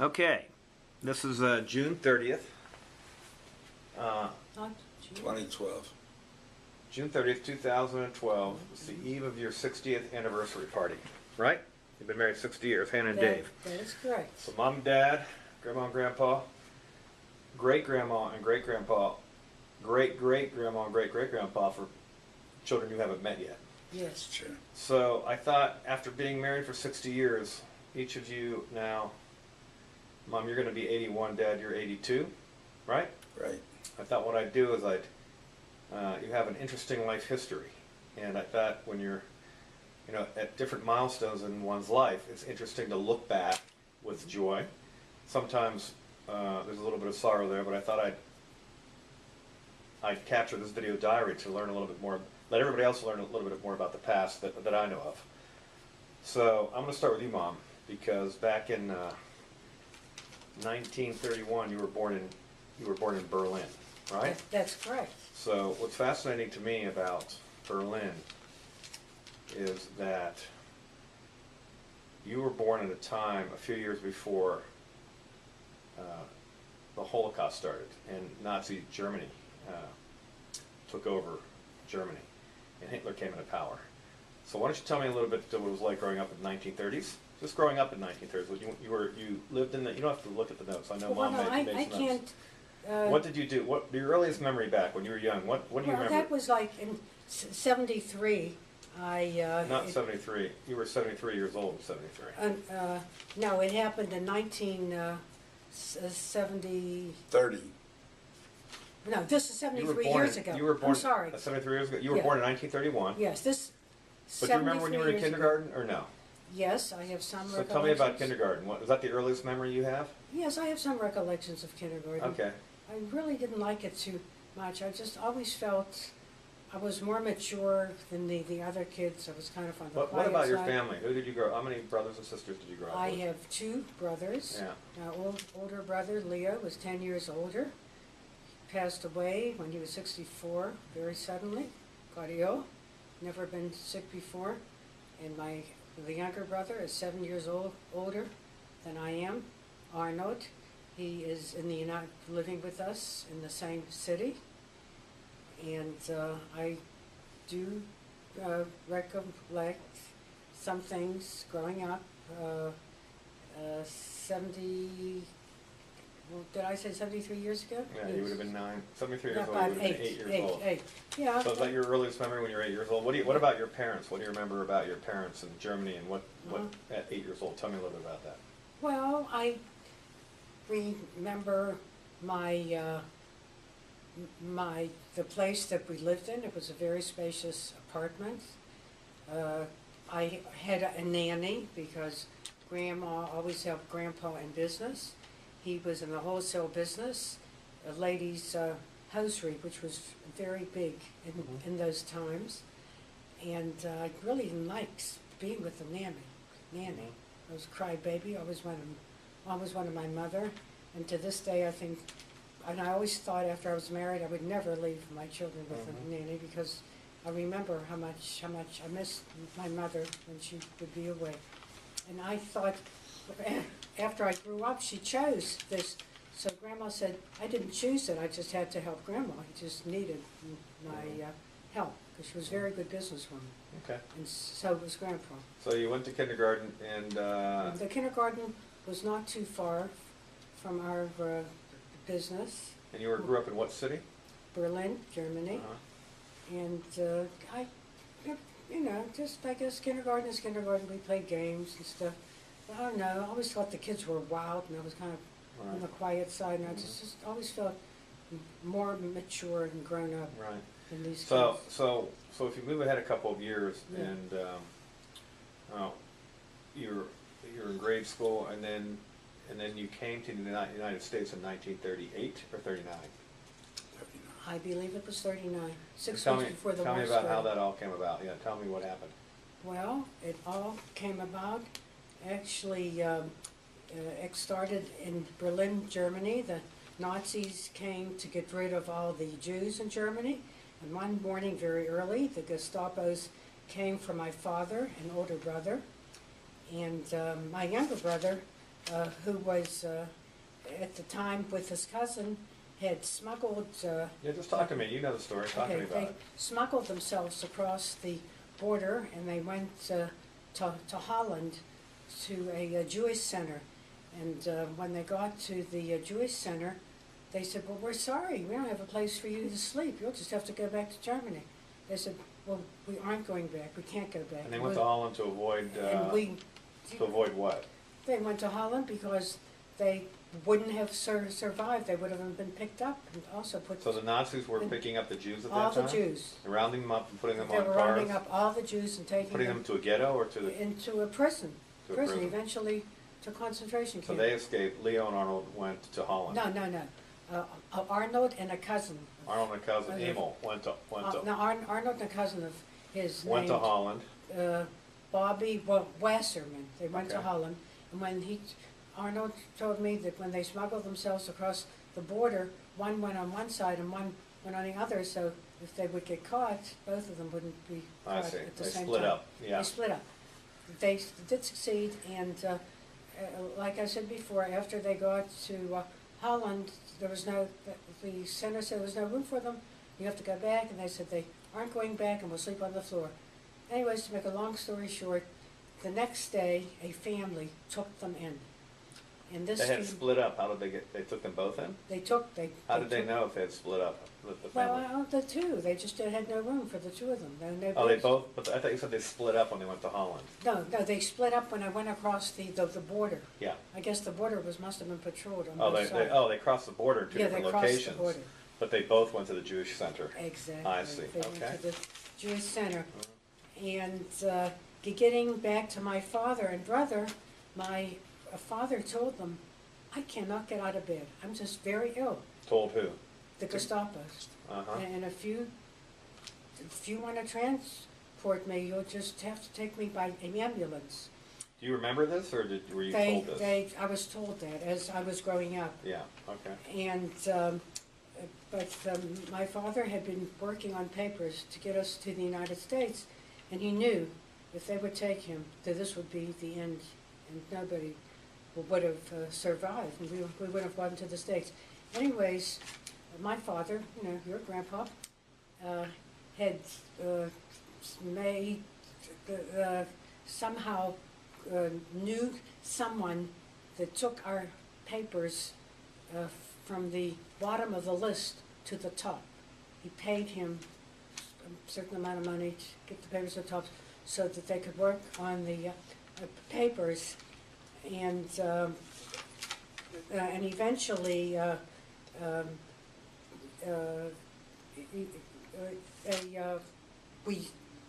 Okay, this is June 30th. Not June. 2012. June 30th, 2012. It's the eve of your 60th anniversary party, right? You've been married 60 years, Hanna and Dave. That is correct. So mom and dad, grandma and grandpa, great-grandma and great-grandpa, great-great-grandma and great-great-grandpa for children you haven't met yet. Yes. Sure. So I thought after being married for 60 years, each of you now, Mom, you're going to be 81, Dad, you're 82, right? Right. I thought what I'd do is you have an interesting life history. And I thought when you're, at different milestones in one's life, it's interesting to look back with joy. Sometimes there's a little bit of sorrow there, but I thought I'd capture this video diary to learn a little bit more, let everybody else learn a little bit more about the past that I know of. So I'm going to start with you, Mom, because back in 1931 you were born in Berlin, right? That's correct. So what's fascinating to me about Berlin is that you were born at a time a few years before the Holocaust started and Nazi Germany took over Germany and Hitler came into power. So why don't you tell me a little bit what it was like growing up in the 1930s? Just growing up in the 1930s. You lived in the. You don't have to look at the notes. I know Well, Mom no, made I some notes. can't. What did you do? What your earliest memory back when you were young? What do you Well, remember? that was like in '73. Not 73. You were 73 years old in 73. No, it happened in 1970. 30. No, this is You were 73 born years ago. You were born. I'm sorry. 73 years ago. You were Yeah. born in 1931. Yes, this. But do you remember when you were in 73 years ago. kindergarten or no? Yes, I have some So recollections. tell me about kindergarten. What is that? The earliest memory you have? Yes, I have some recollections of kindergarten. Okay. I really didn't like it too much. I just always felt I was more mature than the other kids. I was kind of on the What quiet about your side. family? Who did you grow? How many brothers and sisters did you grow up I with? have two brothers. Yeah. Older brother Leo was 10 years older. He passed away when he was 64 very suddenly. Got ill. Never been sick before. And the younger brother is 7 years older than I am. Arnold. He is living with us in the same city. And I do recollect some things growing up. 70, well, did I say 73 years ago? Yeah, Yes. you would have been 73 years Yeah, old. You would have been 8 years old. Eight. Yeah. So is that your earliest memory when you were 8 years old? What about your parents? What do you remember about your parents in Germany and what at 8 years old? Tell me a little bit about that. Well, I remember the place that we lived in. It was a very spacious apartment. I had a nanny because Grandma always helped Grandpa in business. He was in the wholesale business, a ladies' hosiery, which was very big in those times. And I really didn't like being with the nanny. I was a crybaby. Always wanted my mother. And to this day, I think, and I always thought after I was married, I would never leave my children with a nanny because I remember how much I missed my mother when she would be away. And I thought, after I grew up, she chose this. So Grandma said, I didn't choose it, I just had to help Grandma. I just needed my help, because she was a very good businesswoman. Okay. And so was Grandpa. So you went to kindergarten and The kindergarten was not too far from our business, you grew up in what city? Berlin, Germany. And I guess kindergarten is kindergarten. We played games and stuff. But I don't know, I always thought the kids were wild, and I was kind of on the quiet side, and I just always felt more mature and grown up than these kids. So if you move ahead a couple of years Yeah. and you're in grade school and then you came to the United States in 1938 or 39. I believe it was 39, 6 Tell months me, before the tell war me about started. how that all came about. Yeah, tell me what happened. Well, it all came about, actually, it started in Berlin, Germany. The Nazis came to get rid of all the Jews in Germany. And one morning, very early, the Gestapos came for my father and older brother. And my younger brother who was at the time with his cousin, had smuggled. Yeah, just talk to me. You know the story. Talk to me about they it. smuggled themselves across the border, and they went to Holland to a Jewish center. And when they got to the Jewish center, they said, "Well, we're sorry, we don't have a place for you to sleep. You'll just have to go back to Germany." They said, "Well, we aren't going back. We can't go back." And they went to Holland to avoid. To avoid what? They went to Holland because they wouldn't have survived. They would have been picked up and also put. So the Nazis were picking up the Jews at that all time? the Jews. And rounding them up and putting them They on were cars? rounding up all the Jews and taking Putting them to a ghetto or to the... into a prison. To a prison. Eventually to concentration So camp. they escaped. Leo and Arnold went to Holland. No. Arnold and a cousin. Arnold and a cousin, Emil, went to Arnold and a cousin of his went to named, Holland. Bobby Wasserman. They went to Okay. Holland, and when Arnold told me that when they smuggled themselves across the border, one went on one side and one went on the other. So if they would get caught, both of them wouldn't be I caught see. at the They same split time. up. Yeah. They split up. They did succeed, and like I said before, after they got to Holland, there was no. The center said there was no room for them. You have to go back, and they said they aren't going back, and will sleep on the floor. Anyways, to make a long story short, the next day a family took them in, and this. They had split up. How did they get? They took them both in. How did they know if they had split up? The family? Well, the two. They just had no room for the two of them. Oh, they both. But I thought you said they split up when they went to Holland. No, they split up when I went across the border. Yeah. I guess the border must have been patrolled on Oh, both sides. they crossed the border to different they crossed locations. the border. But they both went to the Jewish center. Exactly. I see. They Okay. went to the Jewish center. And getting back to my father and brother, my father told them, "I cannot get out of bed. I'm just very ill." Told who? The Gestapos. Uh-huh. And if you want to transport me, you'll just have to take me by an ambulance. Do you remember this, or were you told this? I was told that as I was growing up. Yeah. Okay. And but my father had been working on papers to get us to the United States, and he knew if they would take him, that this would be the end, and nobody would have survived, and we would have gone to the States. Anyways, my father, your grandpa, had made somehow knew someone that took our papers from the bottom of the list to the top. He paid him a certain amount of money to get the papers to the top so that they could work on the papers, and eventually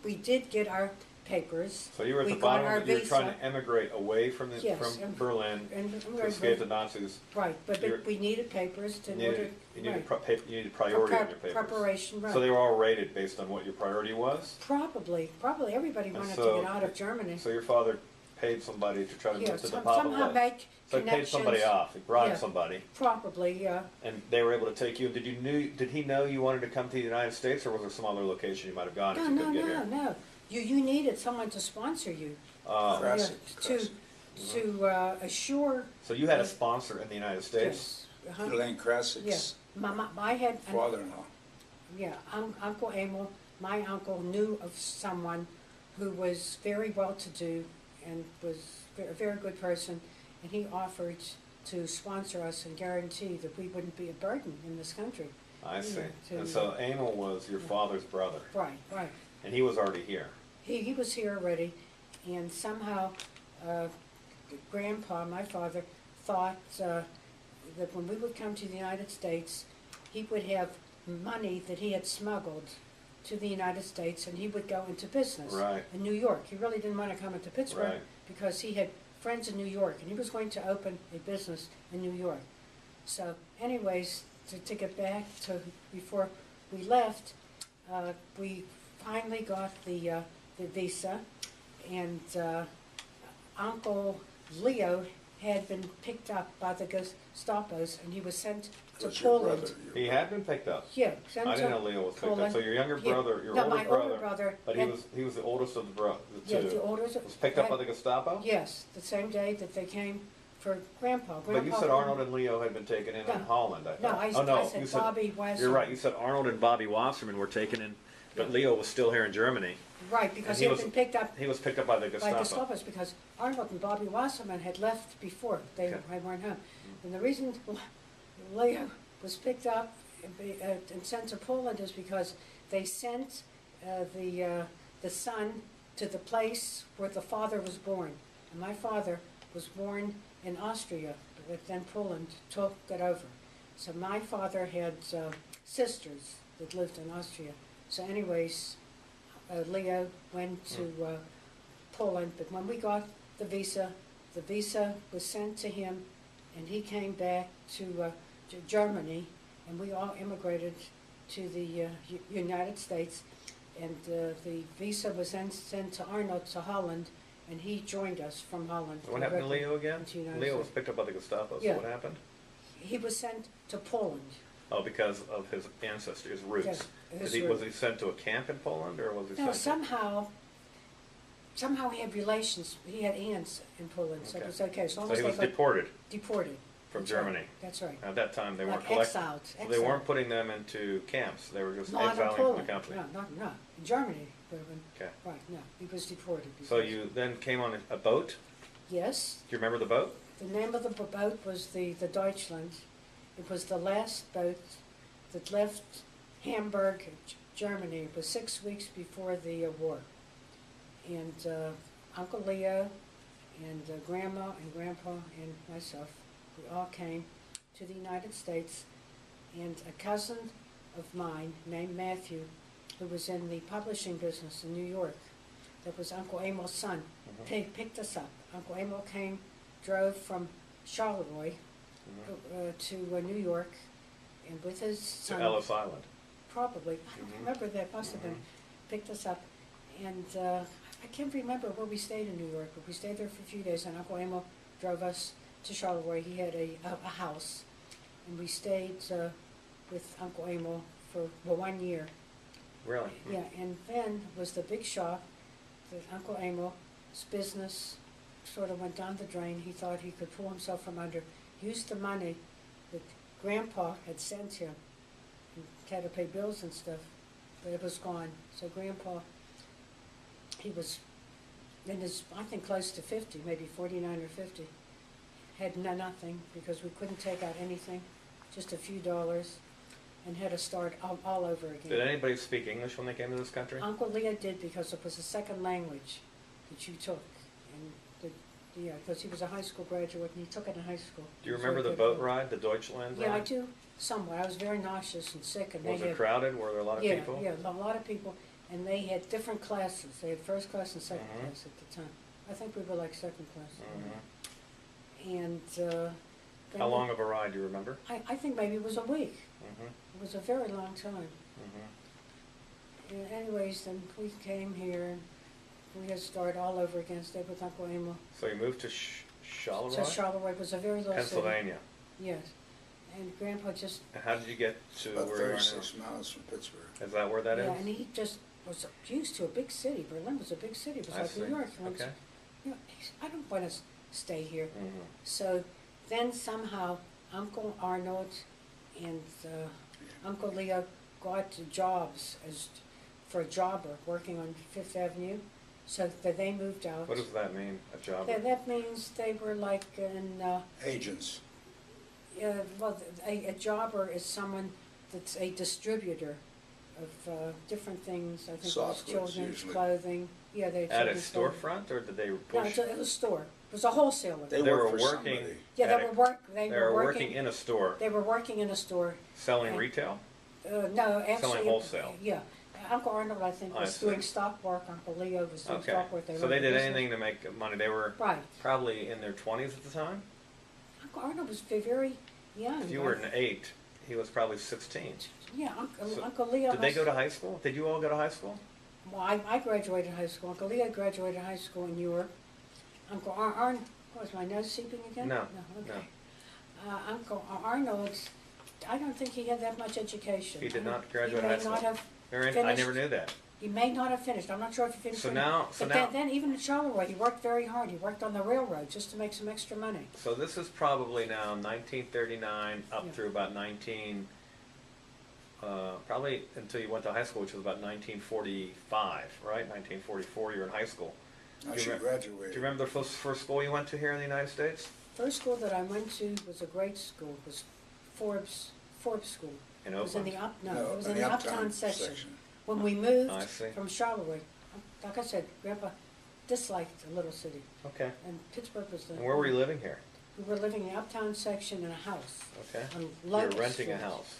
we did get our papers. So you were at We the got bottom. our You were trying visa. to emigrate away from Yes, from Berlin And to escape the Nazis. Right, but You're- we needed papers to You order. needed, Right. you needed priority on your papers. Preparation, right. So they were all rated based on what your priority was. Probably everybody And wanted so- to get out of Germany. So your father paid somebody to try to Yeah, move to the some- top of the somehow list. make So he paid somebody connections. off. He brought Yeah. somebody, Probably, yeah. and they were able to take you. Did he know you wanted to come to the United States, or was there some other location you might have gone if you couldn't get here? No. You needed someone to sponsor you. Classic. To assure. So you had a sponsor in the United States. Yes. Uh-huh. Elaine Krasik's Yeah. I had. father-in-law. Yeah, Uncle Emil, my uncle knew of someone who was very well-to-do and was a very good person, and he offered to sponsor us and guarantee that we wouldn't be a burden in this country. I see. to- And so Emil was your father's brother, Right. and he was already here. He was here already, and somehow Grandpa, my father, thought that when we would come to the United States, he would have money that he had smuggled to the United States, and he would go into business Right. in New York. He really didn't want to come into Pittsburgh Right. because he had friends in New York, and he was going to open a business in New York. So anyways, to get back to before we left, we finally got the visa, and Uncle Leo had been picked up by the Gestapos, and he was sent to Was your Poland. brother, He had been picked up. Yeah, sent I didn't to know Leo was picked up. Poland. So your younger Yeah. brother, your No, older my brother, older brother. but he was the oldest of the Yeah, two. the oldest. Was picked up by the Gestapo. Yes, the same day that they came for Grandpa. But you said Arnold and Leo had been taken in No. Holland, I No, thought. I Oh, said you Bobby Wasserman. You're right, you said Arnold and Bobby Wasserman were taken in, but Leo was still here in Germany. Right, because And he had been picked up He was picked up by the by Gestapo. Gestapos because Arnold and Bobby Wasserman had left before. They Okay. weren't home. And the reason Leo was picked up and sent to Poland is because they sent the son to the place where the father was born. And my father was born in Austria, but then Poland took it over. So my father had sisters that lived in Austria. So anyways, Leo went to Poland, but when we got the visa was sent to him, and he came back to Germany, and we all immigrated to the United States, and the visa was then sent to Arnold to Holland, and he joined us from Holland. What happened to Leo again? into United Leo was States. picked up by the Gestapo, so Yeah. what happened? He was sent to Poland. Oh, because of his ancestry, his roots. Yes, his Was roots. he sent to a camp in Poland, or was he No, sent somehow he had relations, he had aunts in Poland, so it Okay. was okay. So long he as they was got deported deported. from That's right. Germany. That's right. At that time, they Like weren't collecting. exiled. So they weren't putting them into camps, they were just Not in exiling from Poland. the country. No. In Germany, would have been, Okay. right, no, he was deported. So because- you then came on a boat? Yes, Do you remember the boat? the name of the boat was the Deutschland. It was the last boat that left Hamburg, Germany. It was 6 weeks before the war. And Uncle Leo and Grandma and Grandpa and myself, we all came to the United States. And a cousin of mine named Matthew, who was in the publishing business in New York, that was Uncle Emil's son, picked us up. Uncle Emil drove from Charleroi to New York, and with his To son, Ellis Island. probably, I don't remember, that must have been, picked us up. And I can't remember where we stayed in New York, but we stayed there for a few days, and Uncle Emil drove us to Charleroi. He had a house, and we stayed with Uncle Emil for 1 year. Really? Yeah, and then was the big shock that Uncle Emil's business sort of went down the drain. He thought he could pull himself from under, used the money that Grandpa had sent him, and had to pay bills and stuff, but it was gone. So Grandpa, he was in his, I think, close to 50, maybe 49 or 50, had nothing because we couldn't take out anything, just a few dollars, and had to start all over again. Did anybody speak English when they came to this country? Uncle Leo did because it was a second language that you took, and because he was a high school graduate and he took it in high school. Do you He was remember the very boat good. ride, the Deutschland ride? Yeah, I do somewhat. I was very nauseous and sick, and Was they it had crowded? Were there a lot of people? yeah, a lot of people, and they had different classes. They had first class and second Mhm. class at the time. I think we were like second class. Mhm. And then How long of a ride do you remember? I think maybe it was a week. Mhm. It was a very long time. Mhm. And anyways, then we came here, and we had to start all over again, stayed with Uncle Emil. So you moved to So Charleroi? Charleroi was a very little Pennsylvania. city. Yes. And Grandpa just, And how did you get to About where you are now? 36 miles from Pittsburgh. Is that where that is? yeah, and he just was used to a big city. Berlin was a big city. It was I like New see. York. He went, Okay. you know, I don't want to stay here. Mhm. So then somehow Uncle Arnold and Uncle Leo got jobs for a jobber working on Fifth Avenue. So that they moved out. What does that mean, a job? That means they were like in, Agents. well, a jobber is someone that's a distributor of different things. I think it was Soft goods, children's usually. clothing. Yeah, they had At a children's clothing. storefront, or did they No, push? it was a store. It was a wholesaler. They They work were for working. somebody. Yeah, at they a- were working working. in a store, They were working in a store. selling and- retail? No, actually. wholesale. Yeah. Uncle Arnold, I think, I was see. doing stock work. Uncle Leo was doing Okay. stock work. So ran they the did business. anything to make money. They were Right. probably in their 20s at the time? Uncle Arnold was very young. If you were an 8, he was probably 16. Yeah, So Uncle Leo. Did they go to high school? Did you all go to high school? Well, I graduated high school. Uncle Leo graduated high school in Europe. Uncle Arnold, was my nose seeping again? No, Okay. Uncle Arnold, I don't think he had that much education. He did I don't- not graduate he high may school? not have I finished. never knew that. He may not have finished. I'm not sure if he finished. So or now- not. so But now- then even in Charleroi, he worked very hard. He worked on the railroad just to make some extra money. So this is probably now 1939 up Yeah. through about probably until you went to high school, which was about 1945, right? 1944, you were in high school. I Do you should rem- graduate. Do you remember the first school you went to here in the United States? First school that I went to was a great school. It was Forbes School. In It was in Oakland? the it was in the uptown section. When we I moved see. from Charleroi, like I said, Grandpa disliked a little city, Okay. and Pittsburgh was the. And where were you living here? We were living in the uptown section in a house. Okay. On You were Locust renting a Street. house.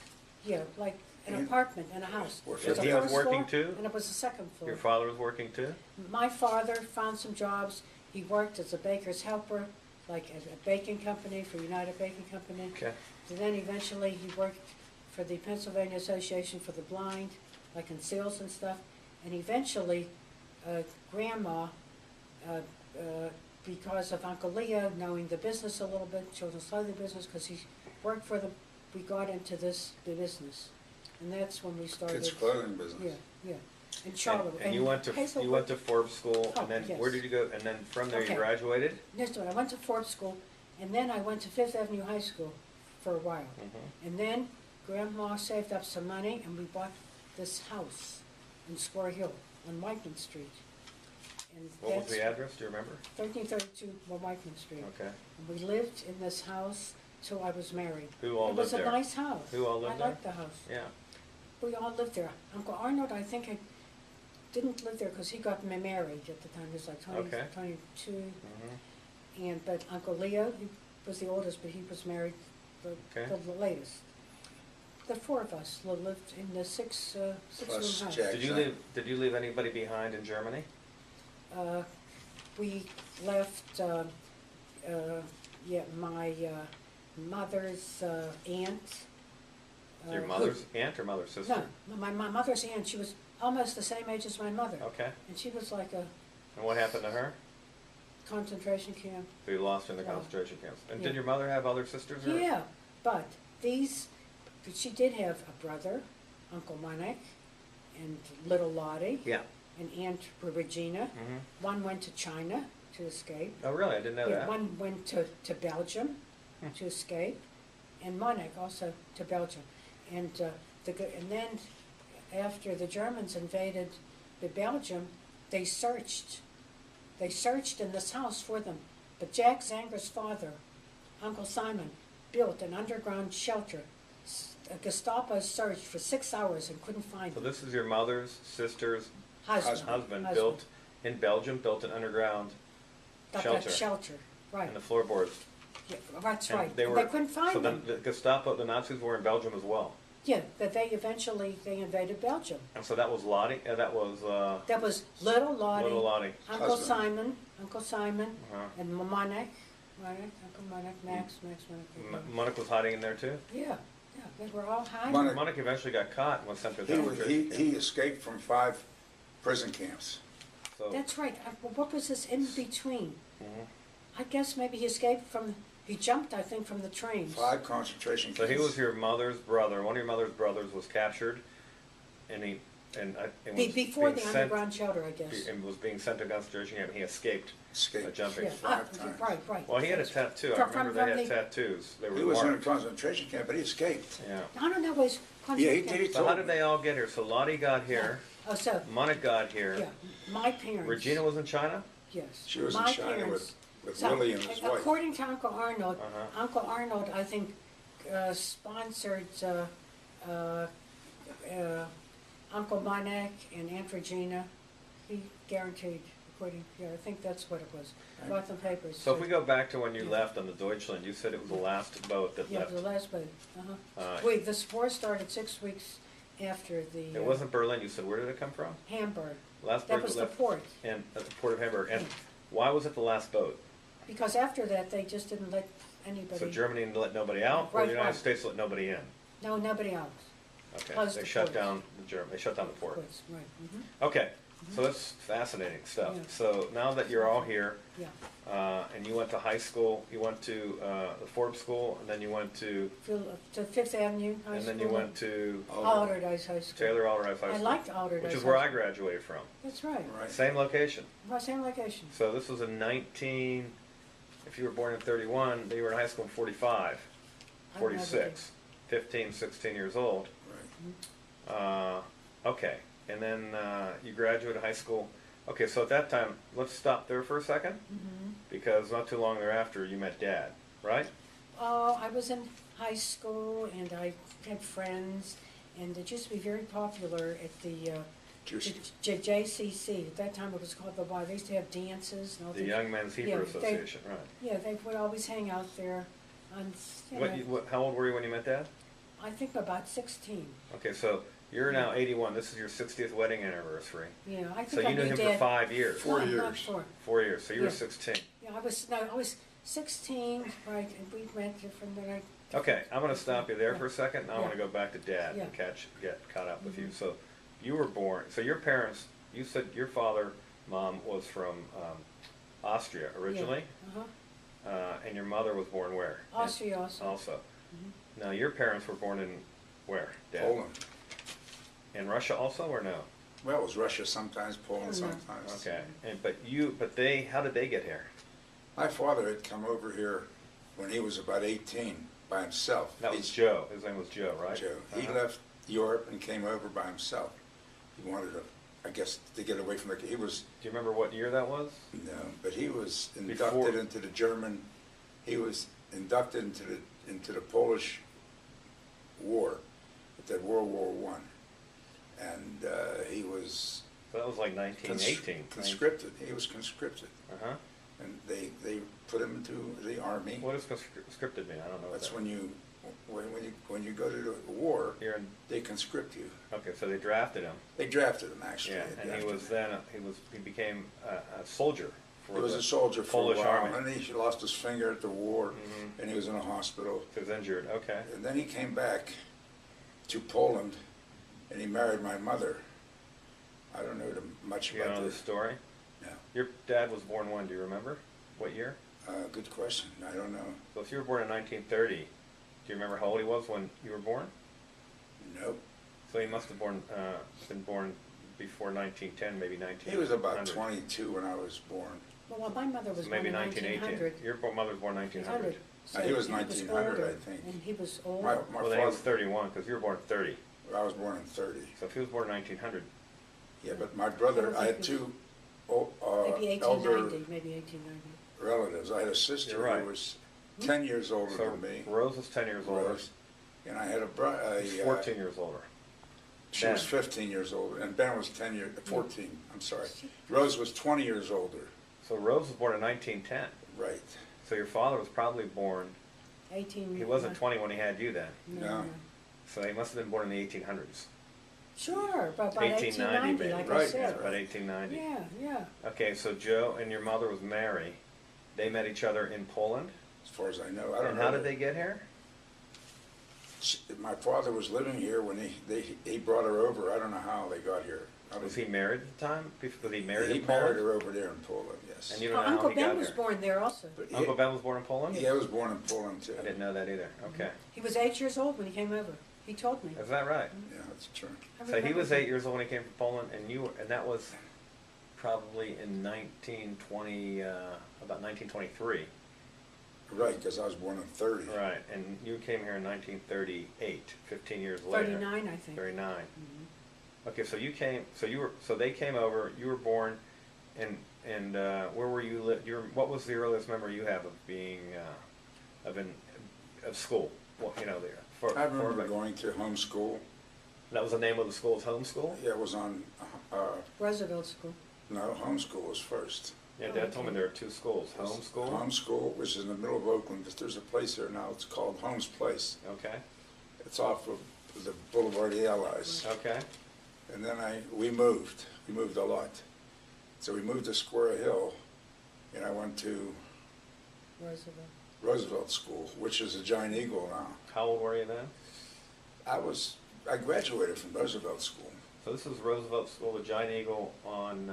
Yeah, like an And- apartment and a house. Were It was a he was first working floor, too? and it was a second floor. Your father was working too? My father found some jobs. He worked as a baker's helper, like at a baking company for United Baking Company. Okay. And then eventually he worked for the Pennsylvania Association for the Blind, like in sales and stuff. And eventually, Grandma, because of Uncle Leo knowing the business a little bit, children's clothing business, because he worked for them, we got into the business. And that's when we started. Kids' clothing business. Yeah, yeah. In Charlotte. And you went to Forbes School, Oh, and then yes. where did you go? And then from there you Okay. graduated? Next one, I went to Forbes School, and then I went to Fifth Avenue High School for a while. Mhm. And then Grandma saved up some money, and we bought this house in Square Hill on Whiteman Street. And What was that's the address? Do you remember? 1332 Whiteman Street. Okay. And we lived in this house till I was married. Who all It was lived a there? nice house. Who all lived I there? liked the house. Yeah. We all lived there. Uncle Arnold, I think, didn't live there because he got married at the time. He was like 20, Okay. 22. Mhm. But Uncle Leo, he was the oldest, but he was married Okay. the latest. The four of us lived in the six-room Plus house. Jack. Did you leave anybody behind in Germany? We left, my mother's aunt. Your who- mother's aunt or mother's sister? No, my mother's aunt. She was almost the same age as my mother. Okay. And she was like a And what happened to her? concentration camp. So you lost her in the Yeah. concentration camps. And Yeah. did your mother have other sisters? Or? Yeah, but she did have a brother, Uncle Monik, and little Lottie, Yeah. and Aunt Regina. Mhm. One went to China to escape. Oh, really? I didn't know Yeah, that. one went to Belgium Hmm. to escape, and Monik also to Belgium. And and then after the Germans invaded the Belgium, they searched in this house for them. But Jack Zanger's father, Uncle Simon, built an underground shelter. A Gestapo searched for 6 hours and couldn't find So them. this is your mother's sister's Husband. husband built in Belgium, built an underground Got shelter. that shelter, right. And the floorboards. Yeah, that's And right. They, And were, they couldn't find so them. the Gestapo, the Nazis were in Belgium as well. Yeah, but they invaded Belgium. And so that was Lottie, that was That was little Lottie, little Lottie. Uncle Husband. Simon, Uh-huh. and Monik, Uncle Monik, Max Monik. Monik was hiding in there too? Yeah, they were all hiding. Monik- Monik eventually got caught and was sent to He, was- concentration camp. he escaped from 5 prison camps. So, That's right. What was this in between? Mhm. I guess maybe he escaped he jumped, I think, from the trains. 5 concentration so camps. he was your mother's brother. One of your mother's brothers was captured, and was Before being the sent- underground shelter, I guess. and was being sent to concentration camp. He escaped Escaped. jumping. Yeah, 5 times. right. Well, he had a tattoo. I From- remember from they had the- tattoos. They were He was in a marked. concentration camp, but he escaped. Yeah. I don't know, was Yeah, he did. He So told how did me. they all get here? So Lottie got here. Oh, so, Monik got here. yeah, my parents. Regina was in China. Yes. She was in My China parents- with So, Willie and his wife. according to Uncle Arnold, Uh-huh. Uncle Arnold, I think, sponsored Uncle Monik and Aunt Regina. He guaranteed, I think that's what it was. I bought the papers. So if we go back to when you left on the Deutschland, you said it was the last boat that Yeah, left. the last boat, Uh, Wait, this war started 6 weeks after the. It wasn't Berlin. You said where did it come from? Hamburg. Last That boat was the left port. and at the port of Hamburg. And Yeah. why was it the last boat? Because after that, they just didn't let anybody. So Germany let nobody out, or Right, the United right. States let nobody in? No, nobody else. Okay, Closed they the shut ports. down the German. They shut down the port. Ports, right. Okay, So that's fascinating stuff. Yeah. So now that you're all here, Yeah. and you went to high school, you went to the Forbes School, and then you went to, To Fifth Avenue High School. and then you went to Alderdice High School. Taylor Alderdice High I School. liked Alderdice which is High where I School. graduated from. That's right. Right. Same location. Well, same location. So this was in 19, if you were born in 31, you were in high school in 45, I 46, 15, 16 years old. Right. Okay, and then you graduated high school. Okay, so at that time, let's stop there for a second, because not too long thereafter you met Dad, right? Oh, I was in high school and I had friends, and it used to be very popular at the JCC. At that time it was called the Y. They used to have dances and all The that. Young Men's Hebrew Yeah, Association, right. Yeah, they would always hang out there on, How old were you when you met Dad? I think about 16. Okay, so you're now 81. This is your 60th wedding anniversary. Yeah, I So think I you knew him for Dad. 5 years. 4 Not years. 4. 4 years. So you were Yeah. 16. Yeah, I was 16, right, and we met from there. Okay, I'm going to stop you there Yeah. for a second. Now I want to Yeah. go back to Dad and Yeah. get caught up with you. So you were born. So your parents. You said your father, mom was from Austria originally, Uh-huh. and your mother was born where? Austria also. Also. Now your parents were born in where? Dad? Poland. In Russia also, or no? Well, it was Russia sometimes, Poland Yeah. sometimes. Okay. And but they. How did they get here? My father had come over here when he was about 18 by himself. That was Joe. His name was Joe, right? Joe. He Uh-huh. left Europe and came over by himself. He wanted to, I guess, to get away from the. He was Do you remember what year that was? no, but he was Before- inducted into the German. He was inducted into the Polish War, at World War One, and he was So that was like 1918. conscripted. He was conscripted, Uh-huh. and they put him into the army. What does conscripted mean? I don't know. That's that. when you go to the war, You're in, they conscript you. okay, so they drafted him. They drafted him actually. Yeah, They and he drafted was him. then he became a soldier for He was the a soldier for Polish a while, army. and then he lost his finger at the war, Mhm. and he was in a hospital. He was injured. Okay. And then he came back to Poland, and he married my mother. I don't know much You about know the this. story? No. Your dad was born when? Do you remember? What year? Good question. I don't know. So if you were born in 1930, do you remember how old he was when you were born? Nope. So he must have been born before 1910, maybe 1900. He was about 22 when I was born. Well, my mother was So born maybe in 1918. 1900. Your mother was born 1900. So He was he 1900, older, I think. And he was older. My Well, then he was father, 31 because you were born in 30. I was born in 30. So if he was born in 1900, Yeah, but my brother, I had two Maybe elder 1890, maybe 1890. relatives. I had a sister You're right. who was 10 years older so than me. Rose was 10 years older. Rose. And I had a brother. He's 14 years older. She was Ben. 15 years older, and Ben was 14. I'm sorry. Rose was 20 years older. So Rose was born in 1910. Right. So your father was probably born. 18. He wasn't 20 when he had you then. No. So he must have been born in the 1800s. Sure, but by 1890 1890, maybe. like Right, I said. About 1890. Yeah, yeah. Okay, so Joe and your mother was Mary. They met each other in Poland. As far as I know, I don't And know. how did they get here? My father was living here when he brought her over. I don't know how they got here. Was he married at the time? Was he married He in married Poland? her over there in Poland. Yes. And you don't Well, know how Uncle he Ben got was here? born there also. But Uncle Ben was born in Poland? he was born in Poland too. I didn't know that either. Okay. He was 8 years old when he came over. He told me. Is that right? Yeah, that's true. I So he remember was that. 8 years old when he came from Poland, and that was probably in 1920, about 1923. Right, because I was born in 30. Right, and you came here in 1938, 15 years later. 39, I think. 39. Mhm. Okay, so so they came over. You were born, and where were you? What was the earliest memory you have of being of school? Well, you know, there. I remember going to home school. That was the name of the school. Was home school? Yeah, it was on, Roosevelt School. no, home school was first. Yeah, Dad told me there are two schools. Home school. Home school, which is in the middle of Oakland. There's a place there now. It's called Holmes Place. Okay. It's off of the Boulevard of the Allies. Okay. And then we moved. We moved a lot. So we moved to Square Hill, and I went to Roosevelt. Roosevelt School, which is a Giant Eagle now. How old were you then? I graduated from Roosevelt School. So this is Roosevelt School of Giant Eagle on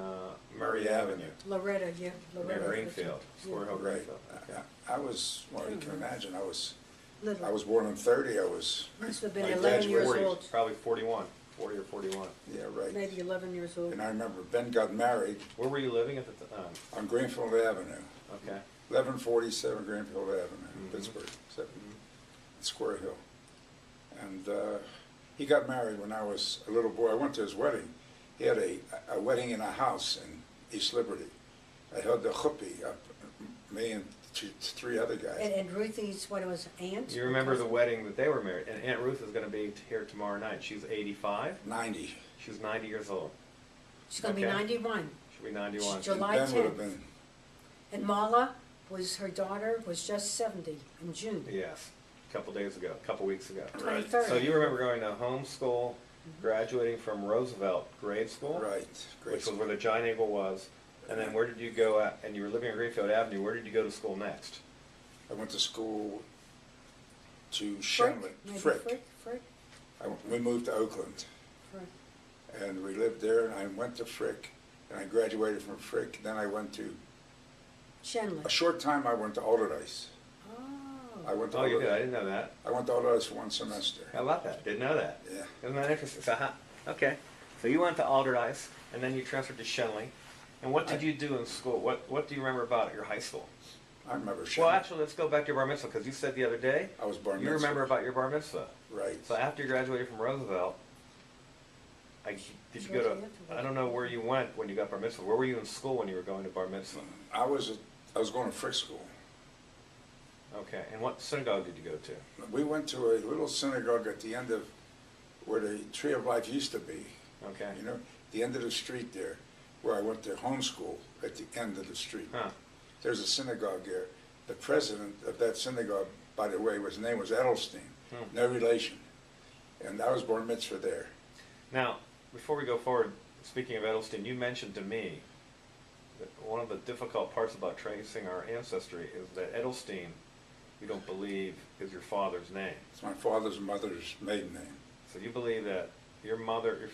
Murray Avenue. Loretta, yeah, Near Loretta. Greenfield, Square Hill, Right. Greenfield. Okay. I was, well, you can imagine, I was Little. born in 30, I was, Must have been I 11 years graduated. old, Probably 41, 40 or 41. yeah, right. maybe 11 years old. And I remember Ben got married Where were you living at the time? on Greenfield Avenue, Okay. 1147 Greenfield Avenue, Mhm. Pittsburgh, Mhm. Square Hill. And he got married when I was a little boy. I went to his wedding. He had a wedding in a house in East Liberty. I held the chuppah up, me and three other guys. And Ruthie's, what it was, aunt? You remember the wedding that they were married, and Aunt Ruth is going to be here tomorrow night. She's 85. 90. She's 90 years old. She's going to be Okay. 91. She'll be 91. July And Ben would have 10th. been, And Mala was, her daughter was just 70 in June. Yes, a couple days ago, a couple weeks ago. Right. 23rd. So you remember going to homeschool, graduating from Roosevelt grade school, right. Great which was where the Giant Eagle was, and then where did you go at, and you were living on Greenfield Avenue, where did you go to school next? I went to school to Frick, Shenley, maybe Frick. Frick. We moved to Oakland, Frick. and we lived there, and I went to Frick, and I graduated from Frick. Then I went to, Shenley. a short time I went to Alderdice. I Oh. went to Oh, you did, I Alderdice. didn't know that. I went to Alderdice for one semester. How about that? Didn't know that. Yeah. Isn't that interesting? So, okay, so you went to Alderdice, and then you transferred to Shenley, and what did you do in school? What do you remember about your high school? I remember Well, Shenley. actually, let's go back to your bar mitzvah, because you said the other day, I was bar you mitzvah. remember about your bar mitzvah. Right. So after you graduated from Roosevelt, did you go to, I don't know where you went when you got bar mitzvah. Where were you in school when you were going to bar mitzvah? I was going to Frick School. Okay, and what synagogue did you go to? We went to a little synagogue at the end of where the Tree of Life used to be. Okay. You know, the end of the street there, where I went to homeschool at the end of the street. Huh. There's a synagogue there. The president of that synagogue, by the way, his name was Edelstein. Hmm. No relation. And I was bar mitzvah there. Now, before we go forward, speaking of Edelstein, you mentioned to me that one of the difficult parts about tracing our ancestry is that Edelstein, you don't believe, is your father's name. It's my father's mother's maiden name. So you believe that your mother's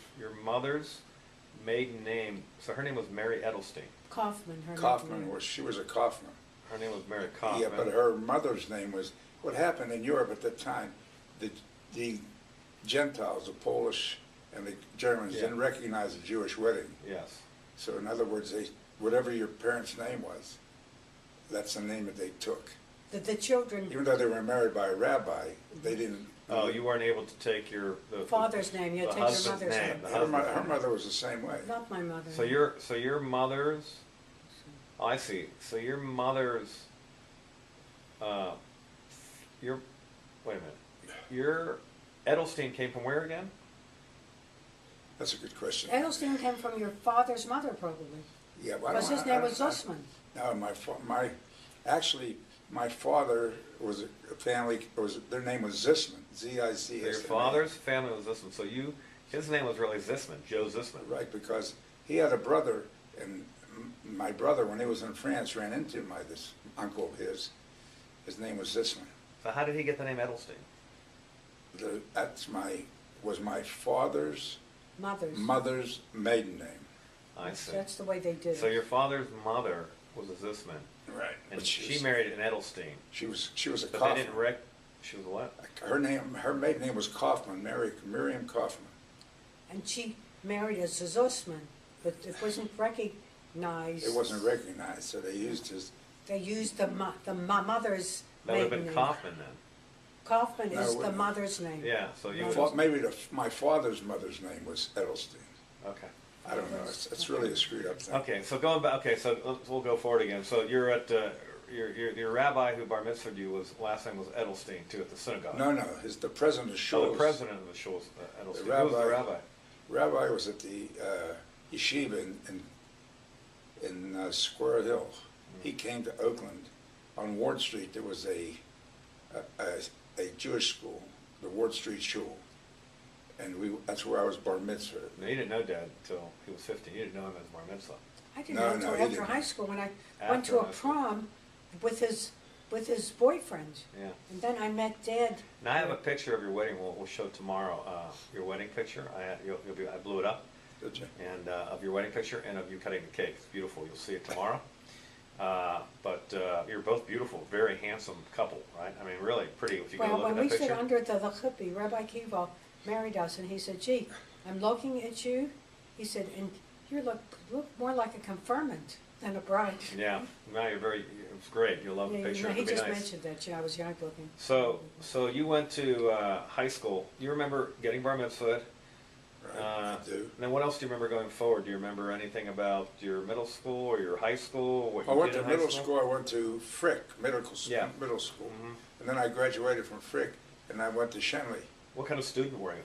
maiden name, so her name was Mary Edelstein. Kaufman, her Kaufman nickname. she was a Kaufman. Her name was Mary Kaufman. Yeah, but her mother's name was, what happened in Europe at that time, the Gentiles, the Polish and the Germans Yeah. didn't recognize a Jewish wedding. Yes. So in other words, whatever your parents' name was, that's the name that they took. The children, Even though they were married by a rabbi, they didn't. Oh, you weren't able to take the father's name, you the had to take your husband's mother's name. name. The Her, husband's her name. mother was the same way. Not my mother. So your mother's. Oh, I see. So your mother's. Your. Wait a minute. Your Edelstein came from where again? That's a good question. Edelstein came from your father's mother, probably. Yeah, well, I Because don't- his I name don't- was Zussman. No, actually, my father was a family, their name was Zisman, Z-I-C-S. So your father's family was Zisman. So his name was really Zisman, Joe Zisman. Right, because he had a brother, and my brother, when he was in France, ran into this uncle of his. His name was Zisman. So how did he get the name Edelstein? Was my father's mother's maiden name. I see. That's the way they did it. So your father's mother was a Zisman, Right. and But she married an Edelstein. She was a But they Kaufman. didn't she was a what? Her maiden name was Kaufman, Miriam Kaufman. And she married a Zussman, but it wasn't recognized. It wasn't recognized, so they used his. They used the mother's That would have maiden been name. Kaufman then. Kaufman No, is it the wouldn't. mother's name. Yeah. So you Right. would. Maybe my father's mother's name was Edelstein. Okay. I don't know. It's really a screwed up thing. Okay. So going back. Okay. So we'll go forward again. So you're at your rabbi who bar mitzvahed you last name was Edelstein too at the synagogue. No, the president of Shul. Oh, the president of the shul was Edelstein. The Who was the rabbi. rabbi? Rabbi was at the yeshiva in Square Hill. He came to Oakland. On Ward Street, there was a Jewish school, the Ward Street Shul, and that's where I was bar mitzvah. No, you didn't know Dad until he was 15. You didn't know him as bar mitzvah. I didn't No, know no, until he after didn't. high school when I After went to a high school. prom with his with his boyfriend. Yeah. And then I met Dad. Now I have a picture of your wedding. We'll show tomorrow. Your wedding picture. I blew it up. Did you? And of your wedding picture and of you cutting the cake. It's beautiful. You'll see it tomorrow. But you're both beautiful, very handsome couple, right? I mean, really pretty. If you go Well, look when at that we picture. stood under the chuppah, Rabbi Kival married us, and he said, "Gee, I'm looking at you." He said, "And you look more like a confirmant than a bride." Yeah. No, you're very. It's great. You'll love the Yeah, picture. he It'll be just nice. mentioned that. Yeah, I was young looking. So you went to high school. You remember getting bar mitzvahed? Right, I do. And then what else do you remember going forward? Do you remember anything about your middle school or your high school? What I you went did to in high middle school. I went to Frick Yeah. middle school, Mhm. and then I graduated from Frick, and I went to Shenley. What kind of student were you?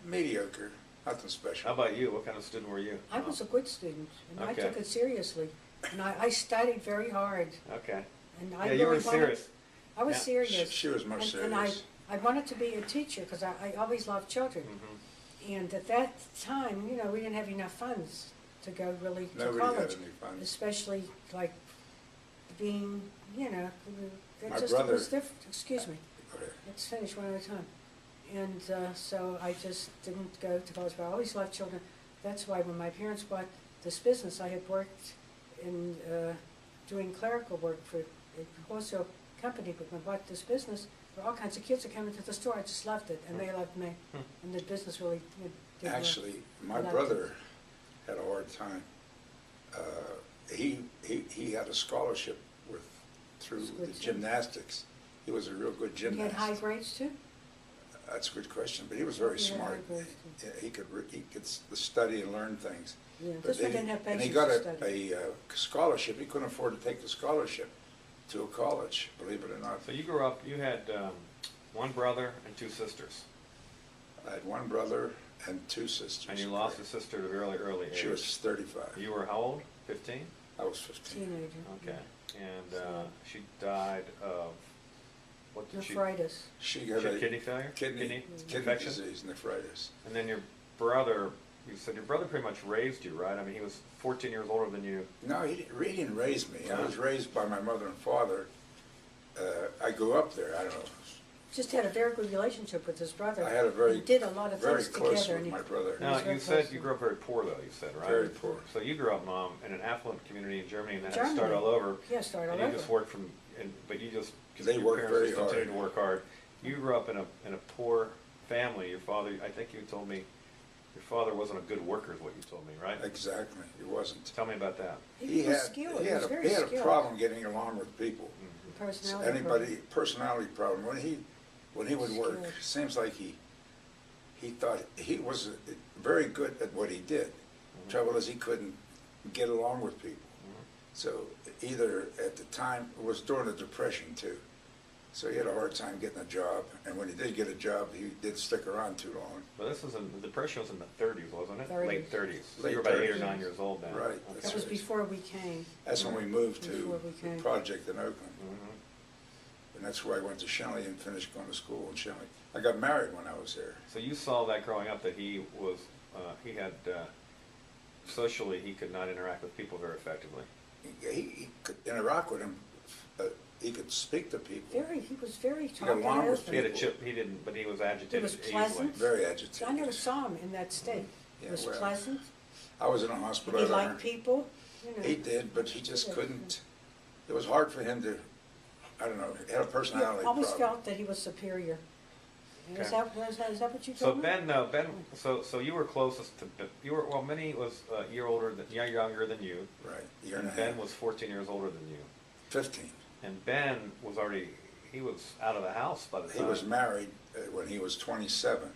Mediocre, nothing special. How about you? What kind of student were you? I was a good student, and I Okay. took it seriously. And I studied very hard. Okay. And I Yeah, you were really wanted- serious. I was Yeah. serious. She was much And serious. I wanted to be a teacher because I always loved children. Mhm. And at that time, you know, we didn't have enough funds to go really to Nobody college. had any funds. Especially like being, you know, it My just brother- was different. Excuse me. Okay. Let's finish one at a time. And so I just didn't go to college, but I always loved children. That's why when my parents bought this business, I had worked in doing clerical work for a wholesale company, but when I bought this business, there were all kinds of kids that came into the store. I just loved it, and they loved me. Hmm. And the business really did well. Actually, my I liked brother had a hard time. He had a scholarship through That's good the too. gymnastics. He was a real good You gymnast. had high grades too? That's a good question, but he was very He had smart. high grades, too. He could study and learn things. Yeah, But this one they- didn't have And he patience got to study. a scholarship. He couldn't afford to take the scholarship to a college, believe it or not. So you grew up. You had one brother and two sisters, I had one brother and two sisters. and you lost a sister at a really early age. She was 35. You were how old? 15. I was 15. Teenager. Okay. And So- she died of what did she? Nephritis. She She had had a kidney failure. kidney infection. disease, nephritis. And then your brother. You said your brother pretty much raised you, right? I mean, he was 14 years older than you. No, he didn't raise me. I No? was raised by my mother and father. I grew up there. I don't know. Just had a very good relationship with his brother. I had a very, He did a lot of very things close together. with and my he- brother. Now, very you said close you to- grew up very poor, though. You said, right? Very poor. So you grew up, Mom, in an affluent community in Germany, and then had to start Germany. all over. Yeah, start all And you over. just worked but you just They your worked parents very just continued hard. to work hard. You grew up in a poor family. Your father, I think you told me, your father wasn't a good worker, is what you told me, right? Exactly. He wasn't. Tell me about that. He was skilled. He was very he had a skilled. problem getting along with people. Personality. Personality problem. When he would work, Skilled. seems like he thought he was very good at what he did. Trouble is he couldn't get along with people. So either at the time, it was during the Depression too. So he had a hard time getting a job, and when he did get a job, he didn't stick around too long. But this was the Depression was in the 30s, wasn't it? 30s. Late 30s. So Late you were about 8 or 30s. 9 years old then. Right, Okay. That that's was right. before we came. That's when we moved Before to we the came. project in Oakland. Mhm. And that's where I went to Shenley and finished going to school in Shenley. I got married when I was there. So you saw that growing up that he was, he had, socially, he could not interact with people very effectively. He could interact with him. He could speak to people. He was very got along talkative. with He had a People. chip, he didn't, but he was agitated He was easily. pleasant. Very agitated. I never saw him in that state. He Yeah, was well, pleasant. I was in a And hospital. he I liked learned- people. You know. He did, but he just Yeah. couldn't. It was hard for him to, I don't know, he had a He personality always problem. felt that he was superior. And Is Okay. that what you So told me? so you were closest to, Minnie was a year younger than you. Right, year And and a Ben half. was 14 years older than you. 15. And Ben was he was out of the house by the time. He was married when he was 27,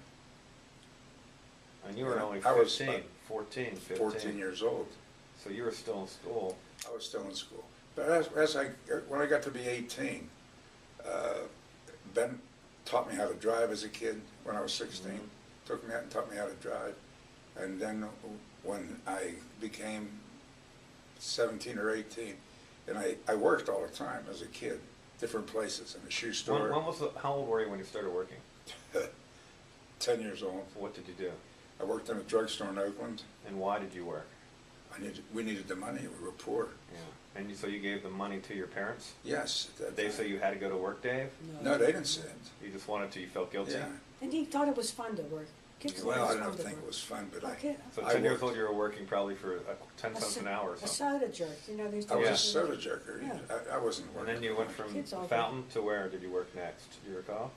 And you were Yeah, only I was 15, 14, 15. 14 years old. So you were still in school. I was still in school. But when I got to be 18, Ben taught me how to drive as a kid when I was 16. Took me out and taught me how to drive. And then when I became 17 or 18, and I worked all the time as a kid, different places, in a shoe store. How old were you when you started working? 10 years old. What did you do? I worked in a drugstore in Oakland. And why did you work? We needed the money. We were poor. Yeah. And so you gave the money to your parents? Yes. At that Did they time. say you had to go to work, Dave? No, they didn't say it. You just wanted to, you felt guilty? Yeah. And he thought it was fun to work. Kids Well, thought I it was don't fun to think it work. was fun, but Okay. So I 10 years worked. old, you were working probably for 10 A cents so- an hour or A something. soda jerk, you know, these I was Yeah. a soda jerker. Yeah. I wasn't And working. then you went from Kids all Fountain to where did you work next? Do you recall?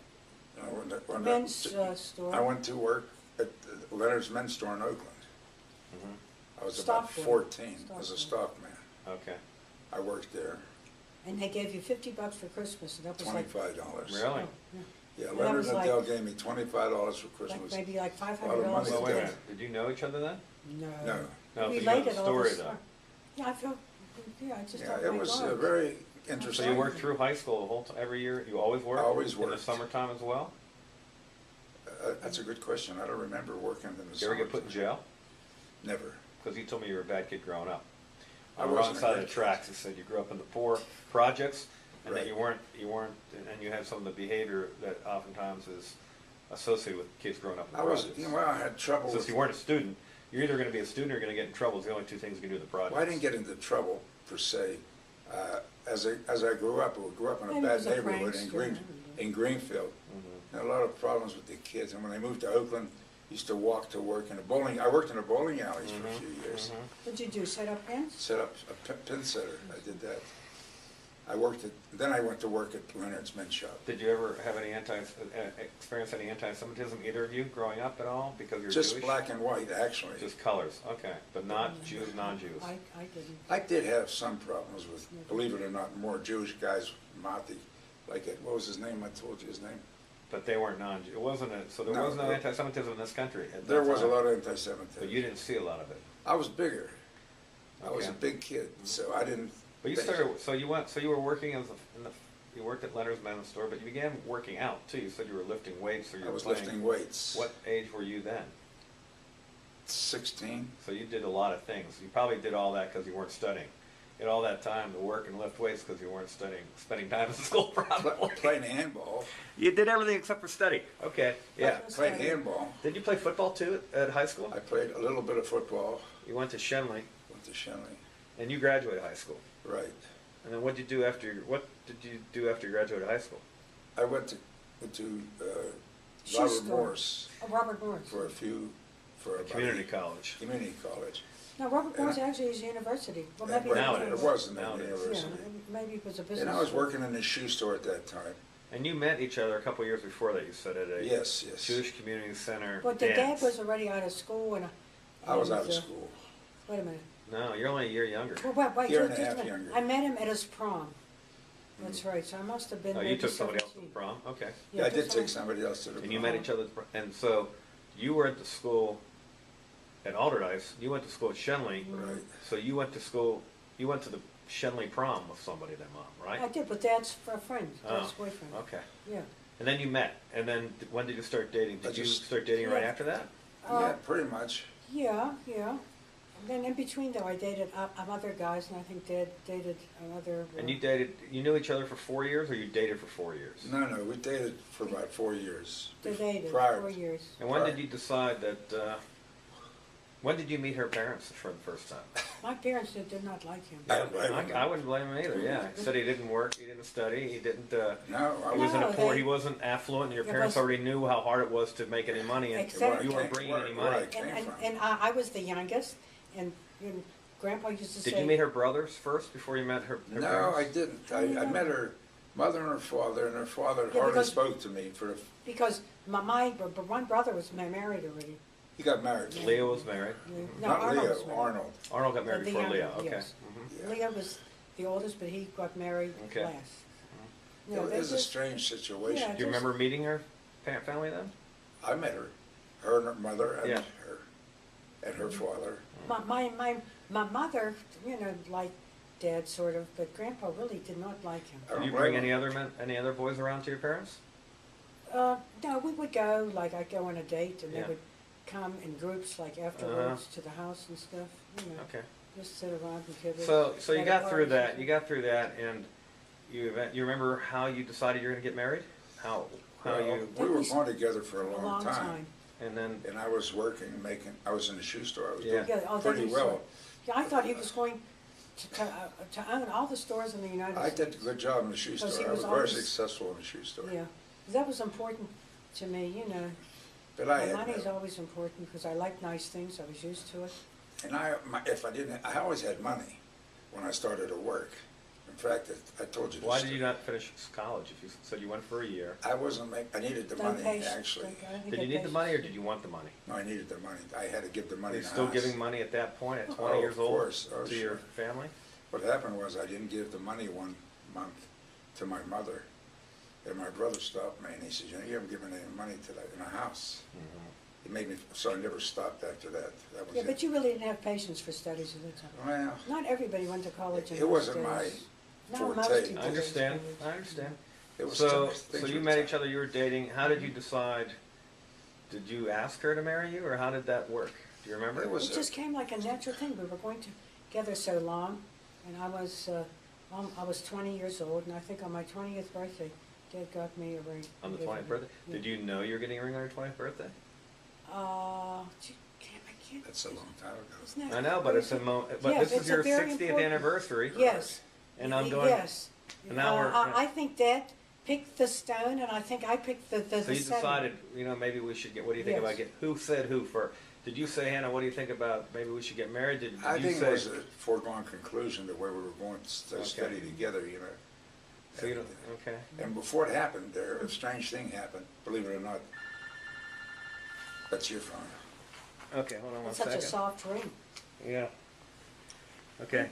I went to- Men's store. I went to work at Leonard's Men's Store in Oakland. Mm-hmm. I was about Stockboy. 14 as a Stockboy. stockman. Okay. I worked there, And they gave you $50 for Christmas, and that was like, $25. Really? oh, yeah. Yeah, And that Leonard was and like- Adele gave me $25 for like Christmas. maybe like lot of $500 money. a Well, wait a day. minute. Did you know each other then? No. No. No, but We you know related the all story this. though. Yeah, I feel, yeah, I just Yeah, thought, it my was God. very So interesting. you worked through high school the whole every year? You always worked? Always In the worked. summertime as well? That's a good question. I don't remember working in the Did you ever get put in jail? Never. Because you told me you were a bad kid growing up. I On the wrong wasn't a side of bad the kid. tracks, you said you grew up in the poor projects, and that Right. you weren't, and you had some of the behavior that oftentimes is associated with kids growing up in the I was, projects. you know, I had trouble So with, if you weren't a student, you're either going to be a student or you're going to get in trouble. It's the only two things you can do in the projects. well, I didn't get into trouble per se. As I grew up in a Maybe it bad was a neighborhood in prankster. in Greenfield. Mhm. Had a lot of problems with the kids, and when I moved to Oakland, used to walk to work in a bowling. I worked in a bowling alleys for a few years. What'd you do, set up pens? Set up a pin setter. I did that. I worked at. Then I went to work at Leonard's Men's Shop. Did you ever have any experience any anti-Semitism, either of you, growing up at all because you're Just Jewish? black and white, actually. Just colors, okay, but not Jews, non-Jews. I didn't. I did have some problems with, believe it or not, more Jewish guys, Mati, like it. What was his name? I told you his name. But they weren't non-Jews. It wasn't so there No, was no there- anti-Semitism in this country. At There that was a time. lot of anti-Semitism. But you didn't see a lot of it. I was bigger. I was a Okay. big kid, so I didn't. But you started. So you went. So you were working you worked at Leonard's Men's Store, but you began working out too. You said you were lifting weights, or you I were was playing. lifting weights. What age were you then? 16. So you did a lot of things. You probably did all that because you weren't studying. You had all that time to work and lift weights because you weren't studying, spending time in school probably. Playing handball. You did everything except for study. Okay, yeah. Played handball. Did you play football too at high school? I played a little bit of football. You went to Shenley, Went to Shenley. and you graduated high school. Right. And then what did you do after? What did you do after you graduated high school? I went to Shoe Robert store. Morris Oh, Robert Morris. for about Community college. community college. No, Robert And Morris I- actually is a university. Well, And maybe now it it it is. wasn't Now at it the is. Yeah, university. maybe it was a business. And I was school. working in a shoe store at that time. And you met each other a couple years before that. You said at a Yes, yes. Jewish community center. But the dad dance. was already out of school, and I was and, out of school. Wait a minute. No, you're only a year younger. Well, wait, Year just and a a half minute. younger. I met him at his prom. That's right. So I must have been. Oh, you maybe took somebody else to 17. the prom. Okay. Yeah, I did just take like- somebody else to the And you prom. met each other. And so you were at the school at Alderdice. You went to school at Shenley. Right. So you went to school. You went to the Shenley prom with somebody then, Mom, right? I did, but Dad's a friend, Dad's Oh, boyfriend. Okay. Yeah. And then you met. And then when did you start dating? I Did you just- start dating right Yeah. after that? Yeah, pretty much. Yeah. And then in between, though, I dated other guys, and I think Dad dated another. And you dated. You knew each other for 4 years, or you dated for 4 years? No, we dated for about 4 years. They dated Prior- 4 years. And when Right. did you decide that? When did you meet her parents for the first time? My parents did not like him. I don't blame him. I wouldn't blame him either. Yeah, he said he didn't work, he didn't study, he didn't. No, I He was in a No, poor. they- He wasn't affluent, and your Yeah, parents but- already knew how hard it was to make any money, and Exactly. you weren't bringing any money. Right. Came from. And I was the youngest, and Grandpa used to say. Did you meet her brothers first before you met her No, parents? I didn't. I met her mother and her father, and her father Yeah, hardly because- spoke to me. Because but one brother was married already. He got married. Leo was married. No, Not Arnold was Leo, married. Arnold. Arnold got married The before younger, Leo. Okay. yes. Mhm. Yeah. Leo was the oldest, but he got married Okay. last. It they was a just- strange situation. Yeah. Do you remember meeting her family then? I met her and her mother, and Yeah. her and her father. My mother, liked Dad sort of, but Grandpa really did not like him. I Did don't you blame bring him. any other boys around to your parents? No, we would go, like I'd go on a date, and Yeah. they would come in groups, like afterwards, to the house and stuff, Okay. just sit around and kibble. So you At a got party through or that. something. You got through that, and you remember how you decided you're going to get married? How Well, you we were going together for a A long time. and then And I was working, I was in the shoe store. I was Yeah. doing Yeah, oh, pretty then you well. Yeah, I thought he was going to own all the stores in the United I States. did a good job in the shoe Because store. he I was was very always- successful in the shoe store. Yeah, that was important to me, you know. But I And had money's no, always important because I like nice things, I was used to it. and if I didn't, I always had money when I started to work. In fact, I told you this. Why did you not finish college? If you said you went for a year, I I needed the No money, patience, actually. like, I don't did you get need the money or patience. did you want the money? No, I needed the money. I had to give the Were money you in the still house. giving money at that point, at 20 Oh, years of old, course. Oh, to your sure. family? What happened was I didn't give the money one month to my mother. And my brother stopped me and he said, you haven't given any money to that in the house. He made me, so I never stopped after that. That was Yeah, it. but you really didn't have patience for studies at the time. Well, Not everybody went to college in it those wasn't days. my No, forte. most I people I understand. didn't. I understand. it was So, tough. so Things you were met tough. each other. You were dating. How did you decide? Did you ask her to marry you, or how did that work? Do you remember? It was It just came like a natural thing. We were going together so long, and I was 20 years old, and I think on my 20th birthday, Dad got me a ring. On the He gave 20th me- birthday. yeah. Did you know you were getting a ring on your 20th birthday? I can't. That's a long time ago. Isn't that I know, but it's a crazy? but Yes, this is it's a your very 60th important- anniversary. Yes. And I'm going. Yes. and now we're- I think Dad picked the stone, and I think I picked the So you setting. decided, maybe we should get. What do you think Yes. about get? Who said who first? Did you say, Hannah? What do you think about maybe we should get married? Did I you think say? it was a foregone conclusion the way we were going to stay Okay. steady together, So you And, don't, okay. and before it happened, a strange thing happened, believe it or not. That's your phone. Okay, hold on one It's such second. a soft ring. Yeah. Okay.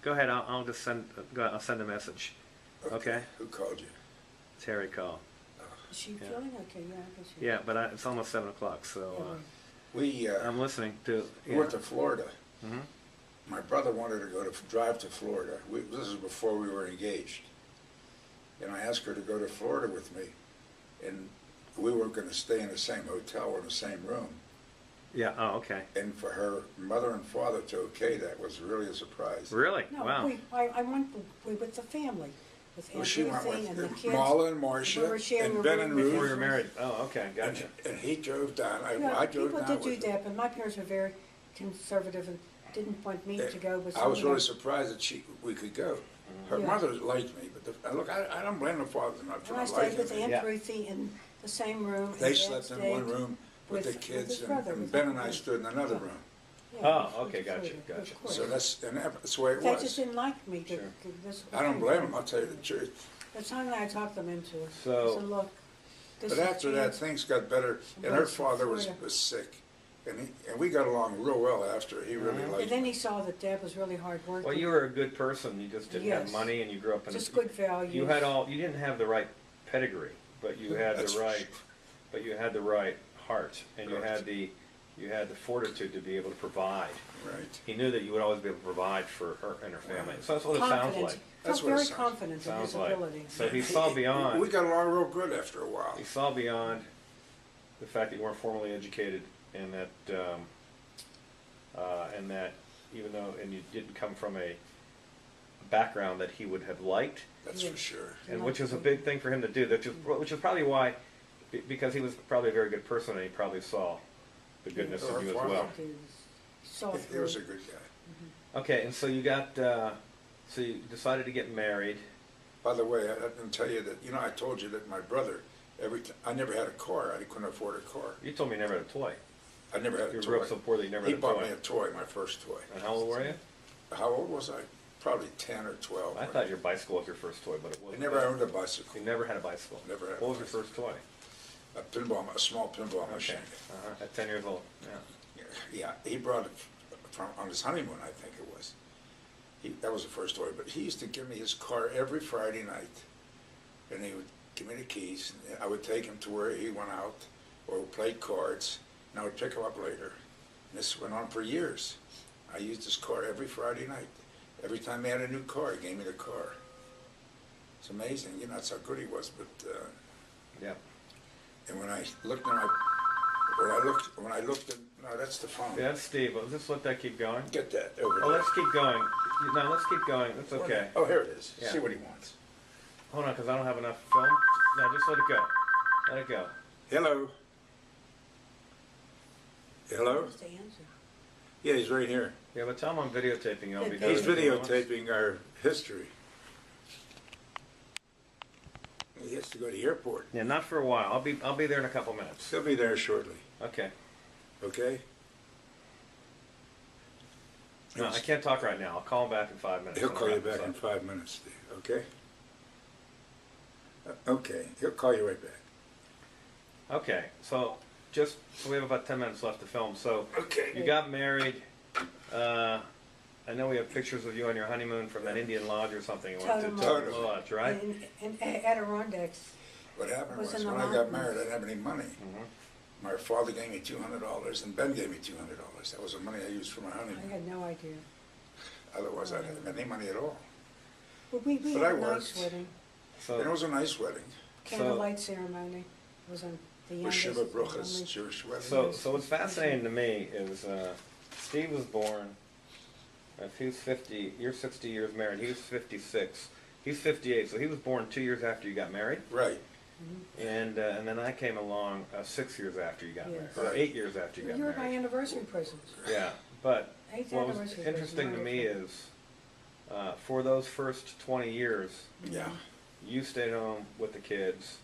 Go ahead. I'll just send. I'll send a message. Okay. Who called you? Terry call. Is she Yeah. feeling okay? Yeah, I guess she. Yeah, but it's almost 7 o'clock, so We I'm listening to. we went to Florida. hmm My brother wanted to drive to Florida. This is before we were engaged. And I asked her to go to Florida with me. And we were going to stay in the same hotel or in the same room. Yeah. Oh, okay. And for her mother and father to okay that was really a surprise. Really? No, Wow. I went with the family, with Well, she went everything and the with kids. Marla and We Marcia were sharing and a Ben room and with Ruth. Before you were married. Oh, okay. Gotcha. And he drove down. Yeah, I drove people down did do with him. that, but my parents were very conservative and didn't want me to go with I was really someone. surprised that we could go. Her Yeah. mother liked me, but look, I don't blame the father not for And I not stayed liking with me. Aunt Yeah. Ruthie in the same room. They and Dad slept in stayed one room with the with kids, his brother, and with Ben his and I brother. stood in another room. Yeah, Oh, with okay, the gotcha, children, gotcha. of course. So that's the way it They just was. didn't like me to. Sure. I don't blame them, I'll tell you the truth. But finally I talked them into it. So- I said, look, this But is after that, chance. things got better, and her Yes, father was Florida. sick. And we got along real well after. He really Mhm. liked And then me. he saw that Dad was really hard working. Well, you were a good person. You just didn't have Yes. money, and you grew up in. Just good values. You had all. You didn't have the right pedigree, but you had That's the for right. sure. But you had the right heart, and you Right. had the. You had the fortitude to be able to provide. Right. He knew that you would always be able to provide for her and her family. So that's what it sounds Confident. like. That's Felt what it very sounds- confident in his Sounds like. ability. So he saw beyond. We got along real good after a while. He saw beyond the fact that you weren't formally educated, and that even though you didn't come from a background that he would have liked, That's Yeah. for sure. and which was a big thing for him to do. Which is probably why, because he was probably a very good person, and he probably saw the goodness Yeah. of you as Or well. He saw He through. was a good guy. Okay, and so you got, so you decided to get married. By the way, I didn't tell you that, I told you that my brother, I never had a car. I couldn't afford a car. You told me you never had a toy. I never had a You toy. grew up so poor that you never He had a bought toy. me a toy, my first toy. And how old were you? How old was I? Probably 10 or 12. I thought your bicycle was your first toy, but it I wasn't. never owned a bicycle. You never had a bicycle. Never had a What was your bicycle. first toy? A small pinball Okay. machine. At 10 years old. Yeah. Yeah, he brought it on his honeymoon, I think it was. That was the first toy, but he used to give me his car every Friday night, and he would give me the keys. And I would take him to where he went out, or played cards, and I would pick him up later. And this went on for years. I used his car every Friday night. Every time he had a new car, he gave me the car. It's amazing, that's how good he was. But Yeah. and when I looked at, no, that's the phone. Yeah, that's Steve. Let's just let that keep going. Get that over Oh, there. let's keep going. No, let's keep going. That's okay. Oh, here it is. Yeah. See what he wants. Hold on, because I don't have enough film. No, just let it go. Let it go. Hello. Hello. What's the answer? Yeah, he's right here. Yeah, but tell him I'm videotaping you. I'll be He's doing it. videotaping our history. He has to go to the airport. Yeah, not for a while. I'll be there in a couple minutes. He'll be there shortly. Okay. Okay? No, I can't talk right now. I'll call him back in 5 minutes. He'll when I call you wrap this back in up. 5 minutes, Steve. Okay? Okay, he'll call you right back. Okay, so we have about 10 minutes left to film. So Okay. you got married. I know we have pictures of you on your honeymoon from that Indian lodge or something. You went to Totem Totem Lodge. Lodge, right? In Adirondacks. What happened Was was in the when I got mountains. married, I didn't have any money. Mhm. My father gave me $200 and Ben gave me $200. That was the money I used for my I honeymoon. had no idea. Otherwise, I didn't have any money at all. But we But had I a nice worked. wedding. And it So was a nice wedding. Candlelight ceremony. It was the youngest. Shiva Bruchas only- Jewish wedding. so what's fascinating to me is Steve was born. If he's 50, you're 60 years married. He was 56. He's 58, so he was born 2 years after you got married. Right. And then I came along 6 years after you got Yes. married, or Right. 8 years after you got You were my married. anniversary present. Yeah, but Eighth what was anniversary interesting to me wonderful. is for those first 20 years, Yeah. you stayed home with the kids.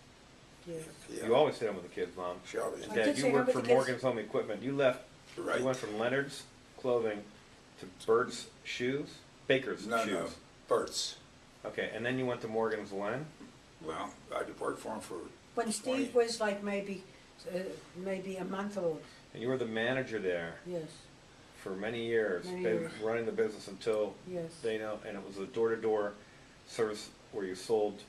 Yes. Yeah. You always stayed home with the kids, Mom. She always And I did. Dad, did you stay home worked with for the kids. Morgan's Home Equipment. You left. Right. You went from Leonard's Clothing to Bert's Shoes, Baker's No, Shoes. no. Bert's. Okay, and then you went to Morgan's when? Well, I worked for him for When Steve 20. was like maybe a month old. And you were the manager there Yes. for many years, Many been years. running the business until Yes. they know, and it was a door-to-door service where you sold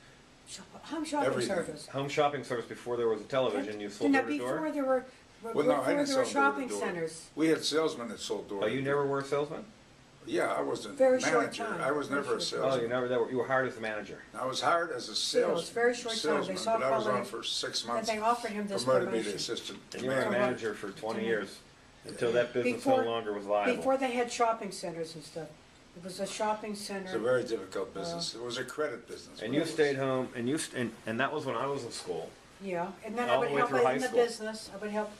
Home shopping Everything. service. home shopping service before there was a television. You sold No, door-to-door. before there were Well, no, I before didn't there were sell shopping door-to-door. centers. We had salesmen that sold door. Oh, you never were a salesman? Yeah, I wasn't Very short manager. time. I was Very never a short Oh, salesman. you never. You were hired as a manager. I was hired as a salesman. very short time. They salesman, saw but I was on quality- for 6 And months. they offered him this Promoted me to promotion. assistant And you were a Right. manager for 20 To years until that business Before- no longer was viable. Before they had shopping centers and stuff. It was a shopping center. It's a very difficult business. It was a credit business. And but you it was- stayed home, and that was when I was in school. Yeah, and then All I would the way help through high in the school. business. I would help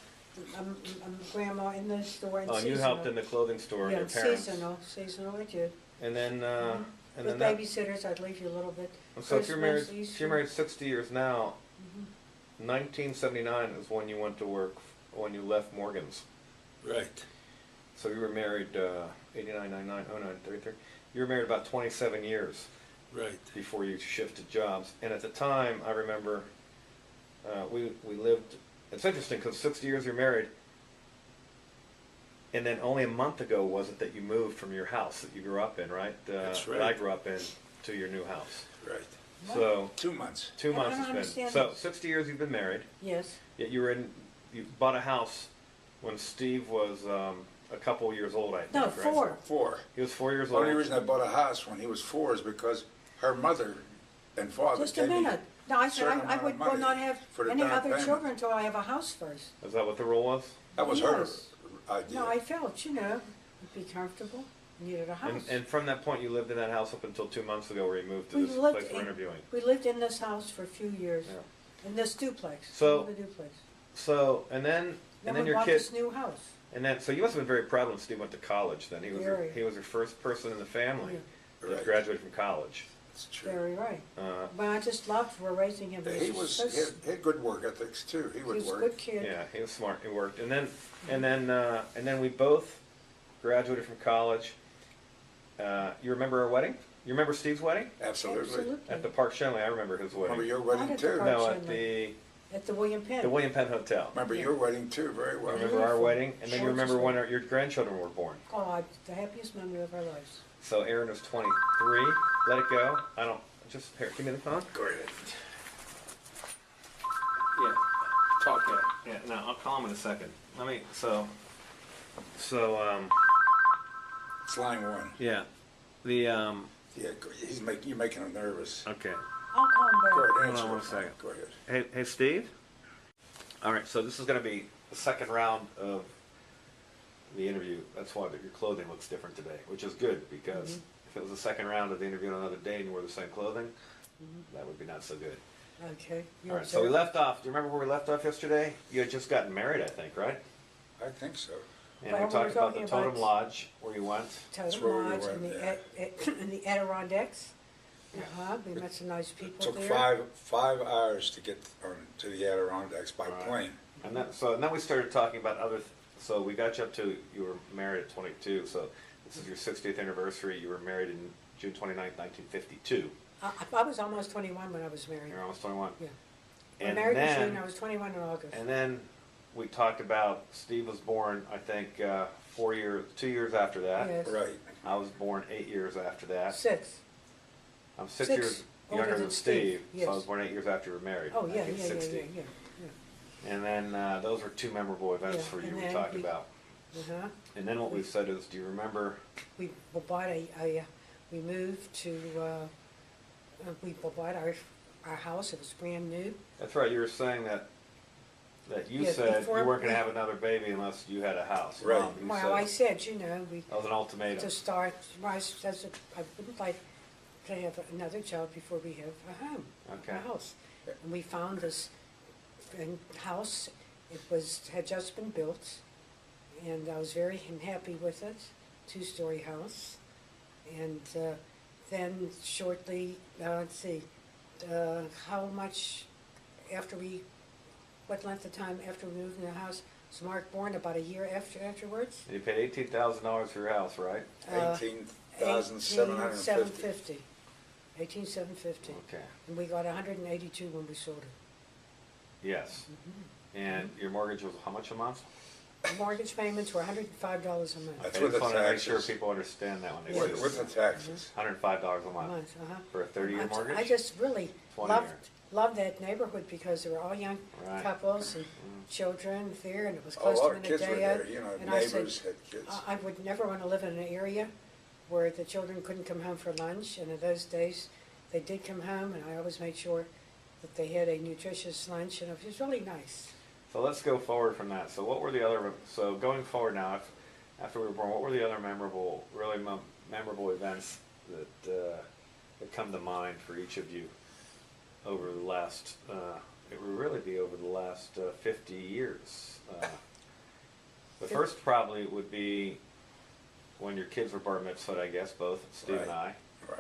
grandma in the store and Oh, and you seasonal. helped in the clothing store. Yeah, Your parents. seasonal I did. And then, and With then that. babysitters, I'd leave you a little bit. So if you're married, Christmas, if you're Easter. married 60 years now, Mm-hmm. 1979 is when you went to work, when you left Morgan's. Right. So you were married 89, 99, 09, 33. You were married about 27 years Right. before you shifted jobs. And at the time, I remember we lived. It's interesting because 60 years you're married, and then only a month ago was it that you moved from your house that you grew up in, right? That's That I right. grew up in to your new house. Right. So 2 months. 2 I months don't it's been. understand So this. 60 years you've been married. Yes. Yet you bought a house when Steve was a couple years old, I think. No, right? 4. 4. He was 4 years The old. only reason I bought a house when he was 4 is because her mother and father Just a gave me minute. No, I said certain I amount of will money not have for the any down other payment. children until I have a house first. Is that what the rule was? That was her Yes. idea. No, I felt, you'd be comfortable. Needed a house. And from that point, you lived in that house up until 2 months ago, where you moved to We this lived place we're in- interviewing. We lived in this house for a few years. Yeah. In this duplex. So- The duplex. So and then Then we your bought kid this new house. and then so you must have been very proud when Steve went to college. Then he was Very. he was your first person in the family that Right. graduated from college. That's true. Very right. Uh, But I just loved for raising him. He was so he had good work ethics too. He he would was a work. good kid. yeah, he was smart. He worked, and then we both graduated from college. You remember our wedding? You remember Steve's wedding Absolutely. at the Park Shenley? I remember his Remember wedding. your Not wedding at the too. Park. No, at Shenley. At the William Penn. the William Penn Hotel. Remember your wedding too very well. Remember our Beautiful. wedding, and then you remember when your grandchildren were born. God, the happiest memory of our lives. So Aaron was 23. Let it go. I don't. Just here. Give me the phone. Go ahead. Yeah. Talk it. Yeah. No, I'll call him in a second. Let me. So. It's line 1. Yeah. The Yeah, you're making him nervous. Okay. I'll call him back. Go ahead, Hold answer on one it. second. Go ahead. Hey, Steve. All right. So this is going to be the second round of the interview. That's why your clothing looks different today, which is good because if it was the second round of the interview on another day and you wore the same clothing, that would be not so good. Okay. All right. So we left off. Do you remember where we left off yesterday? You had just gotten married, I think, right? I think so. And Well, we we talked were about the talking Totem about- Lodge where you went. Totem where we Lodge went, in the, yeah. in the Adirondacks. We met some nice people Took there. five hours to get on to the Adirondacks by Right. plane. And then we started talking about so we got you up to, you were married at 22, so this is your 60th anniversary. You were married in June 29th, 1952. I was almost 21 when I was married. You're almost 21. Yeah. We And married in then, June, I was 21 in August. and then we talked about Steve was born, I think, 2 years after that. Yes. Right. I was born 8 years after that. 6. I'm six Six years older younger than than Steve, Steve, so I yes. was born 8 years after you were married. Oh, yeah, 1960. yeah. And then those were two memorable events Yeah, for you and we then talked we- about. Uh-huh. And then what we said is, do you remember? We bought we moved to, we bought our house, it was brand new. That's right. You were saying that you Yeah, said before you weren't going we- to have another baby unless you had a house. Right. Mom, you Well, I said said, we, that was an ultimatum. to start, I wouldn't like to have another child before we have a home, Okay. a house. And we found this house, had just been built, and I was very happy with it, 2-story house. And then shortly, let's see, how much what length of time after we moved in the house was Mark born? About a year afterwards? And you paid $18,000 for your house, right? 18,750. 18,750. Okay. And we got 182 when we sold it. Yes. And your mortgage was how much a month? The mortgage payments were $105 a month. That's I with just the want to make sure taxes. people understand that when they With say with the taxes. $105 a A month month, for a 30-year mortgage. I just really 20 loved that neighborhood because there were all young Right. couples and children there, and it was A close lot to of kids were Medea. there, And I said, neighbors had kids. I would never want to live in an area where the children couldn't come home for lunch, and in those days, they did come home, and I always made sure that they had a nutritious lunch, and it was really nice. So let's go forward from that. So what were the other? So going forward now, after we were born, what were the other memorable, really memorable events that come to mind for each of you over the last? It would really be over the last 50 years. The first probably would be when your kids were bar mitzvahed, I guess, both Steve and I. Right.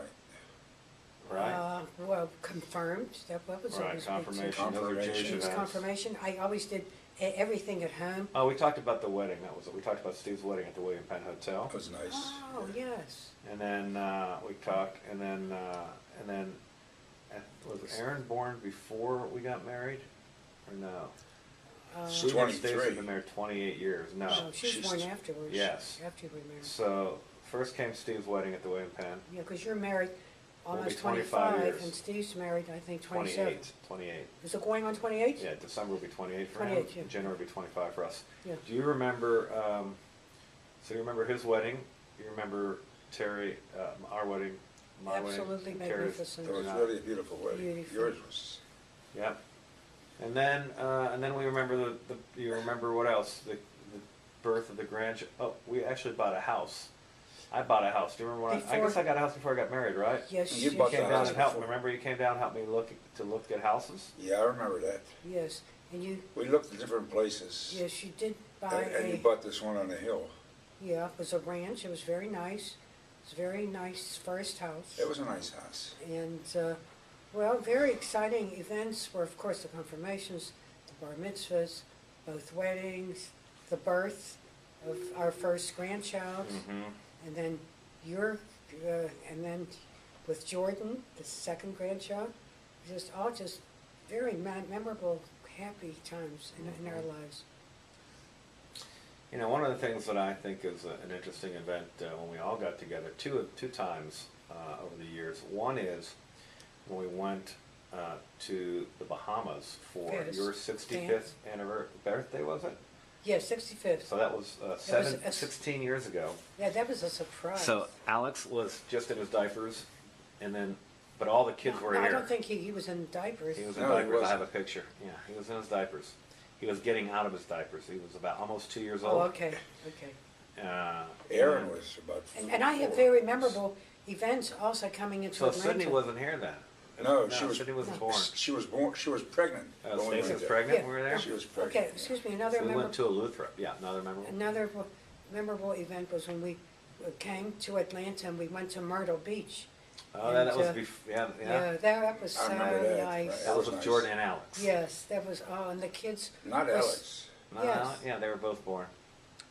Right. Well, confirmed, that was Right. always big, too. Confirmation. Those are Jewish Confirmation. It was events. confirmation. I always did everything at home. Oh, we talked about the wedding. That was it. We talked about Steve's wedding at the William Penn Hotel. That was nice. Oh, yes. And then we talked, and then was Aaron born before we got married, or no? She's We and Stacey 23. have been married 28 years. No. No, she was she's- born afterwards. Yes. After you were married. So first came Steve's wedding at the William Penn. Yeah, because you're married Will be almost 25 25, years. and Steve's married, I think, 27. 28. Is it going on 28? Yeah, December will be 28 for him. 28, yeah. January will be 25 for us. Yeah. Do you remember? So you remember his wedding? You remember Terry, our wedding, my Absolutely wedding, Terry's. magnificent. It was Yeah. really a beautiful wedding. Beautiful. Yours was. Yep. And then we remember you remember what else? The birth of the grandchild. Oh, we actually bought a house. I bought a house. Do you remember when I guess I got a house before I got married, right? Yes, You You bought came the down house and helped. before. Remember you came down and helped me look at houses? Yeah, I remember that. yes. And you, We looked at different places. yes, you did buy And you bought this one on the hill. yeah, it was a ranch. It was very nice. It was a very nice first house. It was a nice house. And, well, very exciting events were, of course, the confirmations, the bar mitzvahs, both weddings, the birth of our first grandchild, Mm-hmm. and then and then with Jordan, the second grandchild, just very memorable, happy times in our lives. You know, one of the things that I think is an interesting event when we all got together, two times over the years. One is when we went to the Bahamas for Yes. your 65th birthday, was it? Yeah, 65th. So that was, That was 16 years ago. Yeah, that was a surprise. So Alex was just in his diapers, but all the kids were No, here. I don't think he was in diapers. He was in No, he diapers. I have a wasn't. picture. Yeah, he was in his diapers. He was getting out of his diapers. He was about almost 2 years Oh, old. okay. Aaron was about. And I have 4. very memorable events also coming into So Atlanta. Sydney wasn't here then. No, she was. Sydney wasn't born. She was born. She was pregnant. when we Stacey went was there. pregnant Yeah. when we were there. She was pregnant. Okay, excuse me, another So we went memorable, to Eleuthera. Yeah, another memorable. memorable event was when we came to Atlanta and we went to Myrtle Beach. Oh, that And, was yeah, yeah. that was I so remember that, nice. right. That was was with nice. Jordan and Alex. Yes, that was, oh, and the kids, Not was- Alex. No, Yes. yeah, they were both born.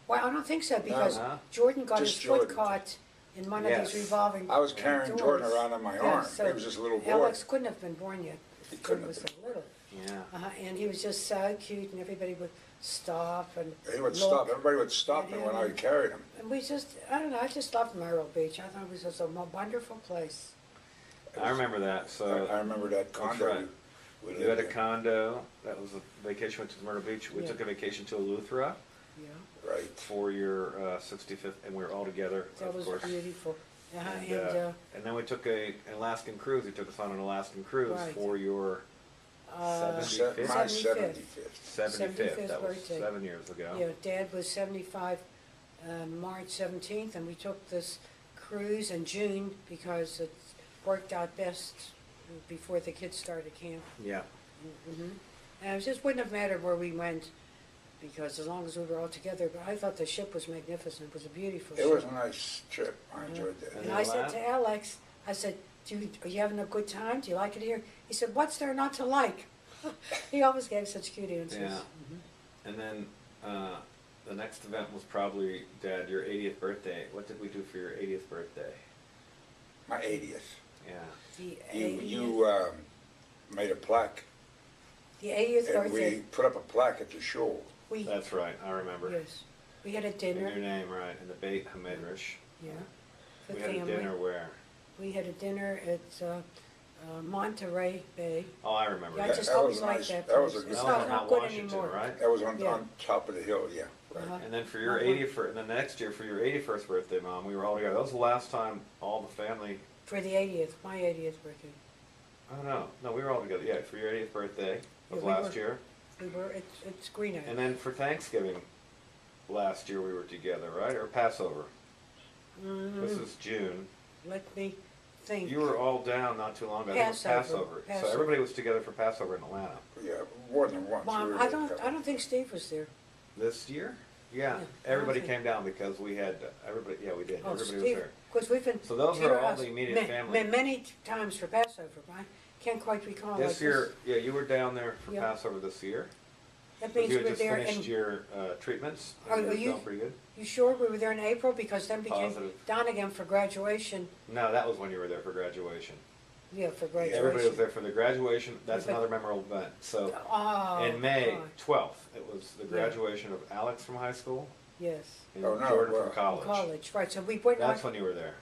well, I don't think so, because No. Jordan got Just his foot Jordan. caught in one of Yes. these revolving I was carrying doors. Jordan around on my Yeah, arm. so He was just a little boy. Alex couldn't have been born yet. He He couldn't was have so little. Yeah. And he was just so cute, and everybody would stop and He would look. stop. Everybody would stop me when I carried him. And we just, I don't know, I just loved Myrtle Beach. I thought it was just a wonderful place. I remember that. I So remember that condo. right. we you lived had a in. condo. That was a vacation. Went to Myrtle Beach. We Yeah. took a vacation to Eleuthera Yeah, Right. for your 65th, and we were all together, that of was course. beautiful. And then we took an Alaskan cruise. He took us on an Alaskan cruise Right. for your Uh, 75th? My 75th. 75th. That was birthday. 7 years ago. Yeah, Dad was 75, March 17th, and we took this cruise in June because it worked out best before the kids started camp. Yeah. hmm And it just wouldn't have mattered where we went, because as long as we were all together, but I thought the ship was magnificent. It was a beautiful ship. It was a nice trip. I enjoyed that. And I said to Alex, I said, are you having a good time? Do you like it here? He said, what's there not to like? He always gave such cute answers. Yeah. And then the next event was probably, Dad, your 80th birthday. What did we do for your 80th birthday? My 80th. Yeah. The You made a plaque, the 80th and birthday, we put up a plaque at the show. we, That's right. I remember. yes, we had a And dinner, your name, right? And the Beit Hamidrish. yeah, for We had a family. dinner where? We had a dinner at Monterey Bay. Oh, I remember Yeah, I that. just That always was liked nice. that That was place. a good It's That place. was in not Mount good Washington, anymore. right? That was on, Yeah. on top of the hill, yeah. Right. Uh-huh. And then for your Uh-huh. 81st, and then next year for your 81st birthday, Mom, we were all together. That was the last time all the family. For the 80th, my 80th birthday. Oh no, we were all together. Yeah, for your 80th birthday of Yeah, we last were. year, We were, it's Green Island. and then for Thanksgiving last year we were together, right? Or Passover. This is June. Let me think. You were all down not too long ago. I think it was Passover. So everybody was together for Passover in Atlanta. Yeah, more than once. Mom, We were I there a couple. don't think Steve was there. This year? Yeah, Yeah, everybody I came down because we had everybody. Yeah, we did. Oh, Everybody was Steve, there. because we've been. So those to are your all house the immediate family. Many times for Passover, but I can't quite recall. like This year, yeah, you were down there for Yeah. Passover this year. That 'Cause means you we had were just there finished in, your treatments. Are And you were you- feeling pretty good. you sure we were there in April? Because then became Positive. down again for graduation. No, that was when you were there for graduation. Yeah, for graduation. Everybody was there for the graduation. That's Yeah, but- another memorable event. So Oh. in May God. 12th, it was the Yeah. graduation of Alex from high school Yes. and Oh, no, Jordan well, from college. College, right, so we were That's not, when you were there.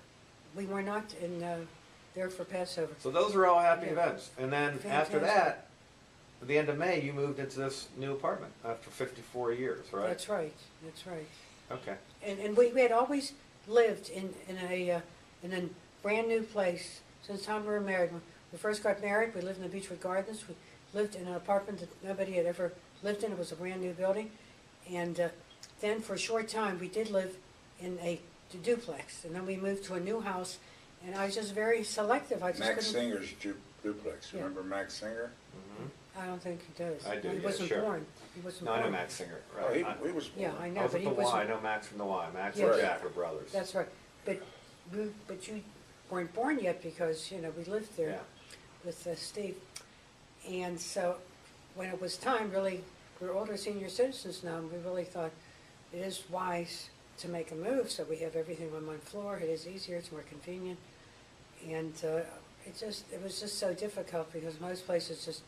we were not in, there for Passover. So those were all happy Yeah. events. And then after Fantastic. that, at the end of May, you moved into this new apartment after 54 years, right? That's right, that's right. Okay. And we had always lived in a brand new place since the time we were married. When we first got married, we lived in the Beechwood Gardens. We lived in an apartment that nobody had ever lived in. It was a brand new building. And then for a short time, we did live in a duplex. And then we moved to a new house. And I was just very selective. I just Max couldn't. Singer's duplex. Yeah. Remember Max Singer? hmm I don't think he does. I do, He yeah, wasn't sure. born. He wasn't No, I born. know Max Singer. Oh, Right. he was. Yeah, I I know, was but at he the Y. I wasn't. know Max from the Y. Max Yes. and Jack are brothers. That's right. But you weren't born yet because, we lived there. Yeah. With Steve. And so when it was time, really, we're older senior citizens now, and we really thought it is wise to make a move so we have everything on one floor. It is easier, it's more convenient. And it was just so difficult because most places just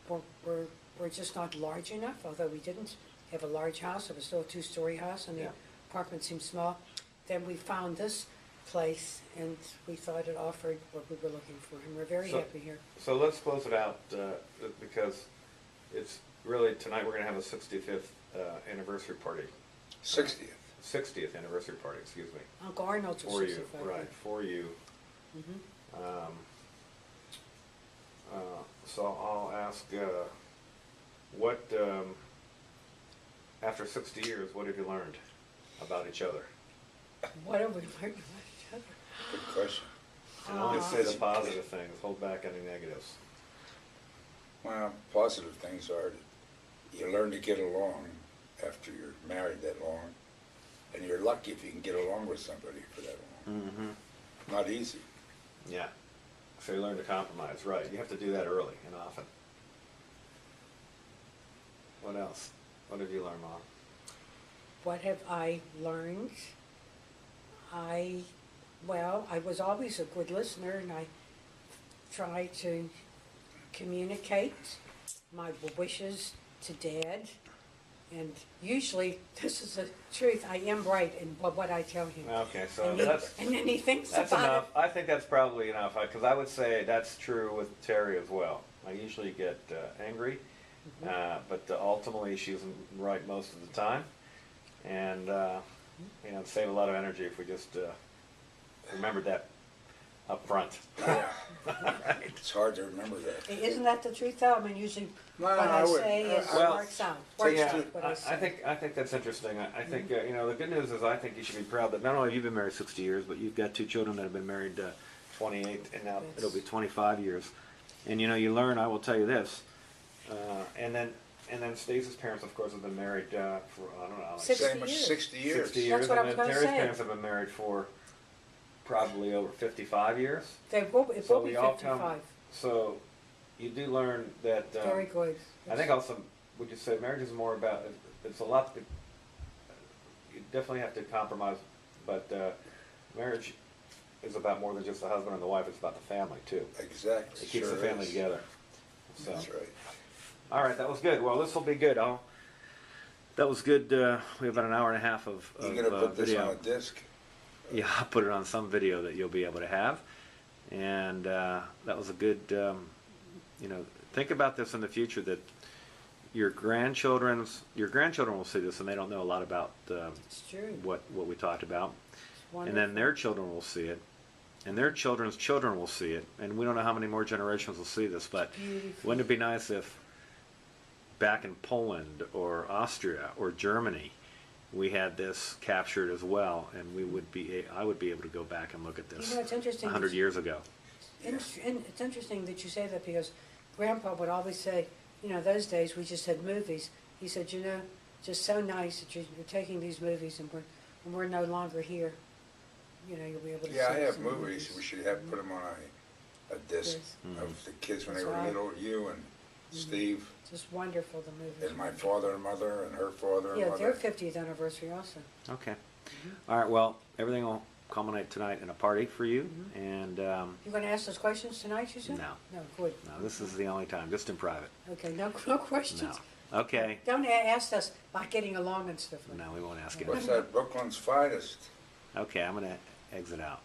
were just not large enough, although we didn't have a large house. It was still a two-story house and the Yeah. apartment seemed small. Then we found this place and we thought it offered what we were looking for, and we're very So- happy here. So let's close it out because it's really, tonight we're going to have a 65th anniversary party. 60th. 60th anniversary party, excuse me. Uncle Arnold's was For you, 65. right, for you. Mhm. So I'll ask, what, after 60 years, what have you learned about each other? What have we learned about each other? Good question. And only say the positive things, hold back any negatives. Well, positive things are that you learn to get along after you're married that long. And you're lucky if you can get along with somebody for that long. Mm-hmm. Not easy. Yeah. So you learn to compromise, right? You have to do that early and often. What else? What have you learned, Mom? What have I learned? I was always a good listener, and I try to communicate my wishes to Dad. And usually, this is the truth, I am right in what I tell him. Okay, so And then he thinks that's about enough. it. I think that's probably enough, because I would say that's true with Terry as well. I usually get angry, but ultimately she isn't right most of the time. And, it'd save a lot of energy if we just remembered that up front. Yeah. Right. It's hard to remember that. Isn't that the truth, though? I mean, usually No, what I say is Well, works out. take Works it out what I say. I think that's interesting. I think the good news is I think you should be proud that not only have you been married 60 years, but you've got two children that have been married 28, and now it'll be 25 years. And you learn. I will tell you this, and then Stacey's parents, of course, have been married for I don't know, like 60 Same as years. 60 years. 60 years, That's what I and was then gonna Terry's say. parents have been married for probably over 55 years. It So will be we all come. 55. So you do learn that. Very good. I think also, would you say marriage is more about, it's a lot, you definitely have to compromise, but marriage is about more than just the husband and the wife, it's about the family too. Exactly. It keeps Sure the family is. together. So, That's right. all right, that was good. Well, this will be good. That was good. We have about an hour and a half of You're going to put this video. on a disc? Yeah, I'll put it on some video that you'll be able to have. And that was a good, think about this in the future, that your grandchildren will see this and they don't know a lot about It's true. what we talked about. It's And wonderful. then their children will see it. And their children's children will see it. And we don't know how many more generations will see this, but Beautiful. wouldn't it be nice if back in Poland or Austria or Germany, we had this captured as well, and I would be able to go back and look at this It's interesting. 100 years ago. And it's interesting that you say that, because Grandpa would always say, those days we just had movies. He said, just so nice that you're taking these movies and we're no longer here. You'll be able to Yeah, I see have some movies. We should have put them on a disc Yes. of the kids when they That's were right. little. You and Steve Just wonderful, the movies. and my father and mother and her father and Yeah, mother. their 50th anniversary also. Okay. All right, well, everything will culminate tonight in a party for you, and You going to ask those questions tonight, you said? No. No, good. no, this is the only time, just in private. Okay, no questions. No. Okay. Don't ask us about getting along and stuff like that. No, we won't ask What's it. that? Brooklyn's finest. Okay, I'm going to exit out.